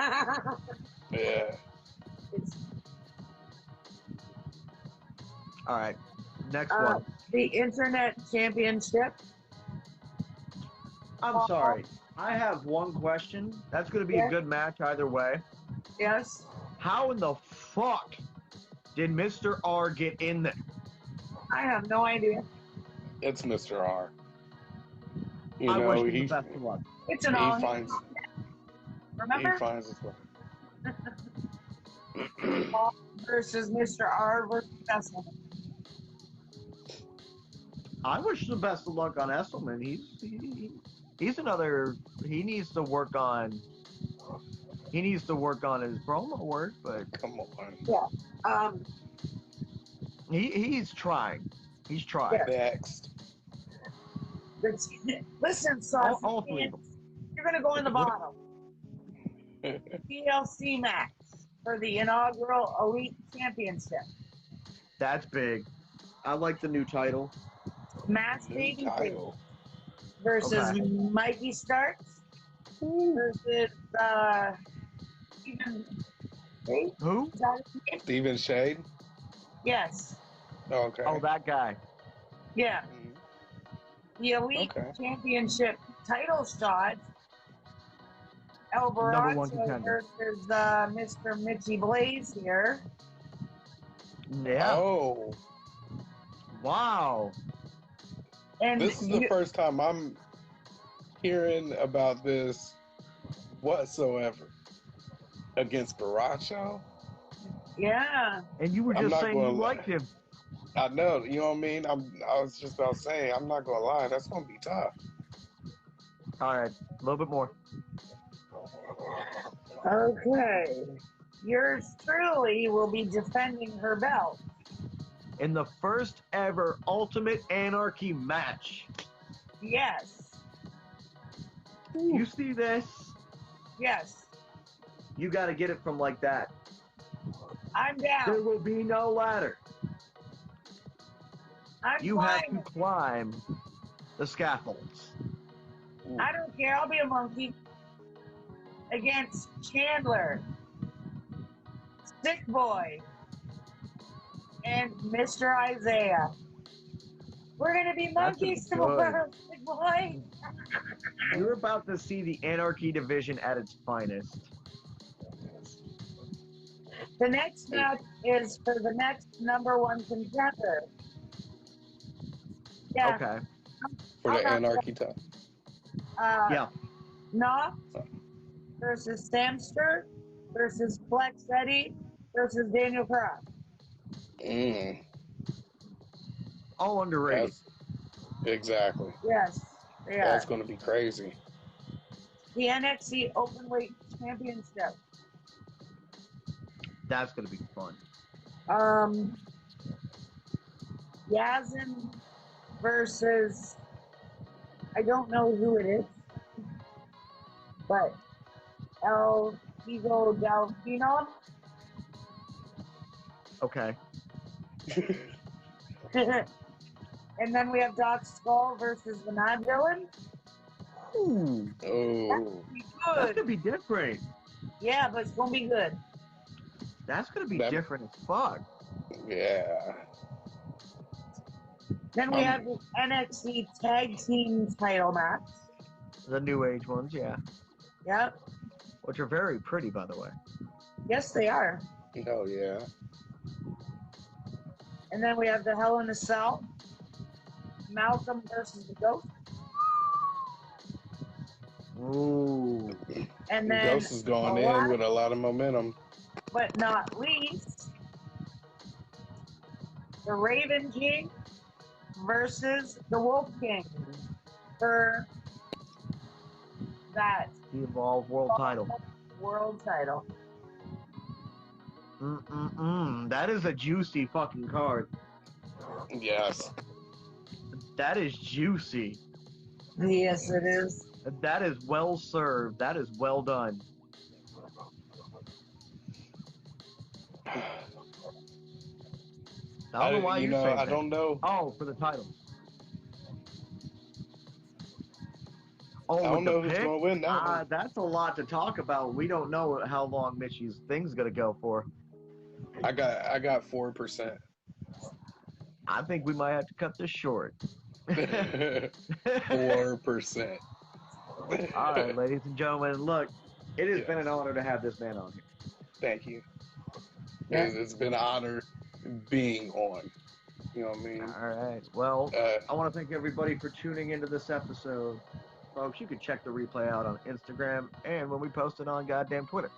Speaker 6: All right. Next one.
Speaker 2: The Internet Championship.
Speaker 6: I'm sorry. I have one question. That's going to be a good match either way.
Speaker 2: Yes.
Speaker 6: How in the fuck did Mr. R get in there?
Speaker 2: I have no idea.
Speaker 3: It's Mr. R.
Speaker 6: I wish him the best of luck.
Speaker 2: It's an
Speaker 3: he
Speaker 2: all.
Speaker 3: finds
Speaker 2: Remember?
Speaker 3: he finds his way.
Speaker 2: Paul versus Mr. R versus Esselman.
Speaker 6: I wish the best of luck on Esselman. He's another. He needs to work on his promo work, but
Speaker 3: Come on.
Speaker 2: Yeah.
Speaker 6: he's trying. He's trying.
Speaker 3: Next.
Speaker 2: Listen, son.
Speaker 6: All three of them.
Speaker 2: You're gonna go in the bottom. TLC match for the inaugural Elite Championship.
Speaker 6: That's big. I like the new title.
Speaker 2: Mass
Speaker 3: New
Speaker 2: Baby
Speaker 3: title.
Speaker 2: versus Mikey Starks versus Stephen.
Speaker 6: Who?
Speaker 2: Is that his name?
Speaker 3: Steven Shade.
Speaker 2: Yes.
Speaker 3: Okay.
Speaker 6: Oh, that guy.
Speaker 2: Yeah.
Speaker 3: Mhm.
Speaker 2: The Elite
Speaker 3: Okay.
Speaker 2: Championship title shot. El
Speaker 6: Number one
Speaker 2: Baracho
Speaker 6: contender.
Speaker 2: versus Mr. Mitchy Blaze here.
Speaker 6: Yeah.
Speaker 3: Oh.
Speaker 6: Wow.
Speaker 2: And
Speaker 3: This is the first time I'm hearing about this whatsoever. Against Baracho?
Speaker 2: Yeah.
Speaker 6: And you were
Speaker 3: I'm
Speaker 6: just
Speaker 3: not
Speaker 6: saying you
Speaker 3: gonna
Speaker 6: liked him.
Speaker 3: I know, you know what I mean? I was just about saying, I'm not gonna lie, that's gonna be tough.
Speaker 6: All right. A little bit more.
Speaker 2: Okay. Yours truly will be defending her belt.
Speaker 6: In the first ever Ultimate Anarchy match.
Speaker 2: Yes.
Speaker 6: You see this?
Speaker 2: Yes.
Speaker 6: You got to get it from like that.
Speaker 2: I'm
Speaker 6: There
Speaker 2: down.
Speaker 6: will be no ladder. You have to climb the scaffolds.
Speaker 2: I don't care. I'll be a monkey. Against Chandler, Sick Boy, and Mr. Isaiah. We're going to be monkeys tomorrow, Sick Boy.
Speaker 6: You're about to see the Anarchy division at its finest.
Speaker 2: The next match is for the next #1 contender. Yeah.
Speaker 6: Okay.
Speaker 3: For the Anarchy time.
Speaker 6: Yeah.
Speaker 2: Knox versus Samster versus Flex Eddie versus Daniel Cross.
Speaker 6: All underrated.
Speaker 3: Exactly.
Speaker 2: Yes, they are.
Speaker 3: That's going to be crazy.
Speaker 2: The NXT Openweight Championship.
Speaker 6: That's going to be fun.
Speaker 2: Yazin versus, I don't know who it is. but El Higo Delfino.
Speaker 6: Okay.
Speaker 2: And then we have Doc Skull versus the non-villain.
Speaker 6: Ooh,
Speaker 3: Oh,
Speaker 6: that's
Speaker 2: Good.
Speaker 6: gonna be different.
Speaker 2: Yeah, but it's gonna be good.
Speaker 6: That's gonna be
Speaker 3: That-
Speaker 6: different as fuck.
Speaker 3: yeah.
Speaker 2: Then we have the NXT Tag Team title match.
Speaker 6: The new age ones, yeah,
Speaker 2: Yep.
Speaker 6: which are very pretty, by the way.
Speaker 2: Yes, they are.
Speaker 3: Oh yeah.
Speaker 2: And then we have the Hell in a Cell. Malcolm versus the Ghost.
Speaker 6: Ooh,
Speaker 2: And then
Speaker 3: Ghost is going in
Speaker 2: last
Speaker 3: with a lot of momentum.
Speaker 2: but not least, the Raven King versus the Wolf King for that
Speaker 6: the Evolve World title.
Speaker 2: world title.
Speaker 6: That is a juicy fucking card.
Speaker 3: Yes.
Speaker 6: That is juicy.
Speaker 2: Yes, it is.
Speaker 6: That is well served. That is well done. I don't know why you're saying
Speaker 3: I
Speaker 6: that.
Speaker 3: don't know.
Speaker 6: Oh, for the title.
Speaker 3: I
Speaker 6: Oh,
Speaker 3: don't
Speaker 6: with the
Speaker 3: know who's
Speaker 6: pick?
Speaker 3: going to win that one.
Speaker 6: That's a lot to talk about. We don't know how long Mitchy's thing's gonna go for.
Speaker 3: I got 4%.
Speaker 6: I think we might have to cut this short.
Speaker 3: 4%.
Speaker 6: All right, ladies and gentlemen, look, it has
Speaker 3: Yes.
Speaker 6: been an honor to have this man on here.
Speaker 3: Thank you.
Speaker 2: Yes.
Speaker 3: It's been an honor being on. You know what I mean?
Speaker 6: All right. Well,
Speaker 3: Uh,
Speaker 6: I want to thank everybody for tuning into this episode. Folks, you can check the replay out on Instagram and when we post it on goddamn Twitter.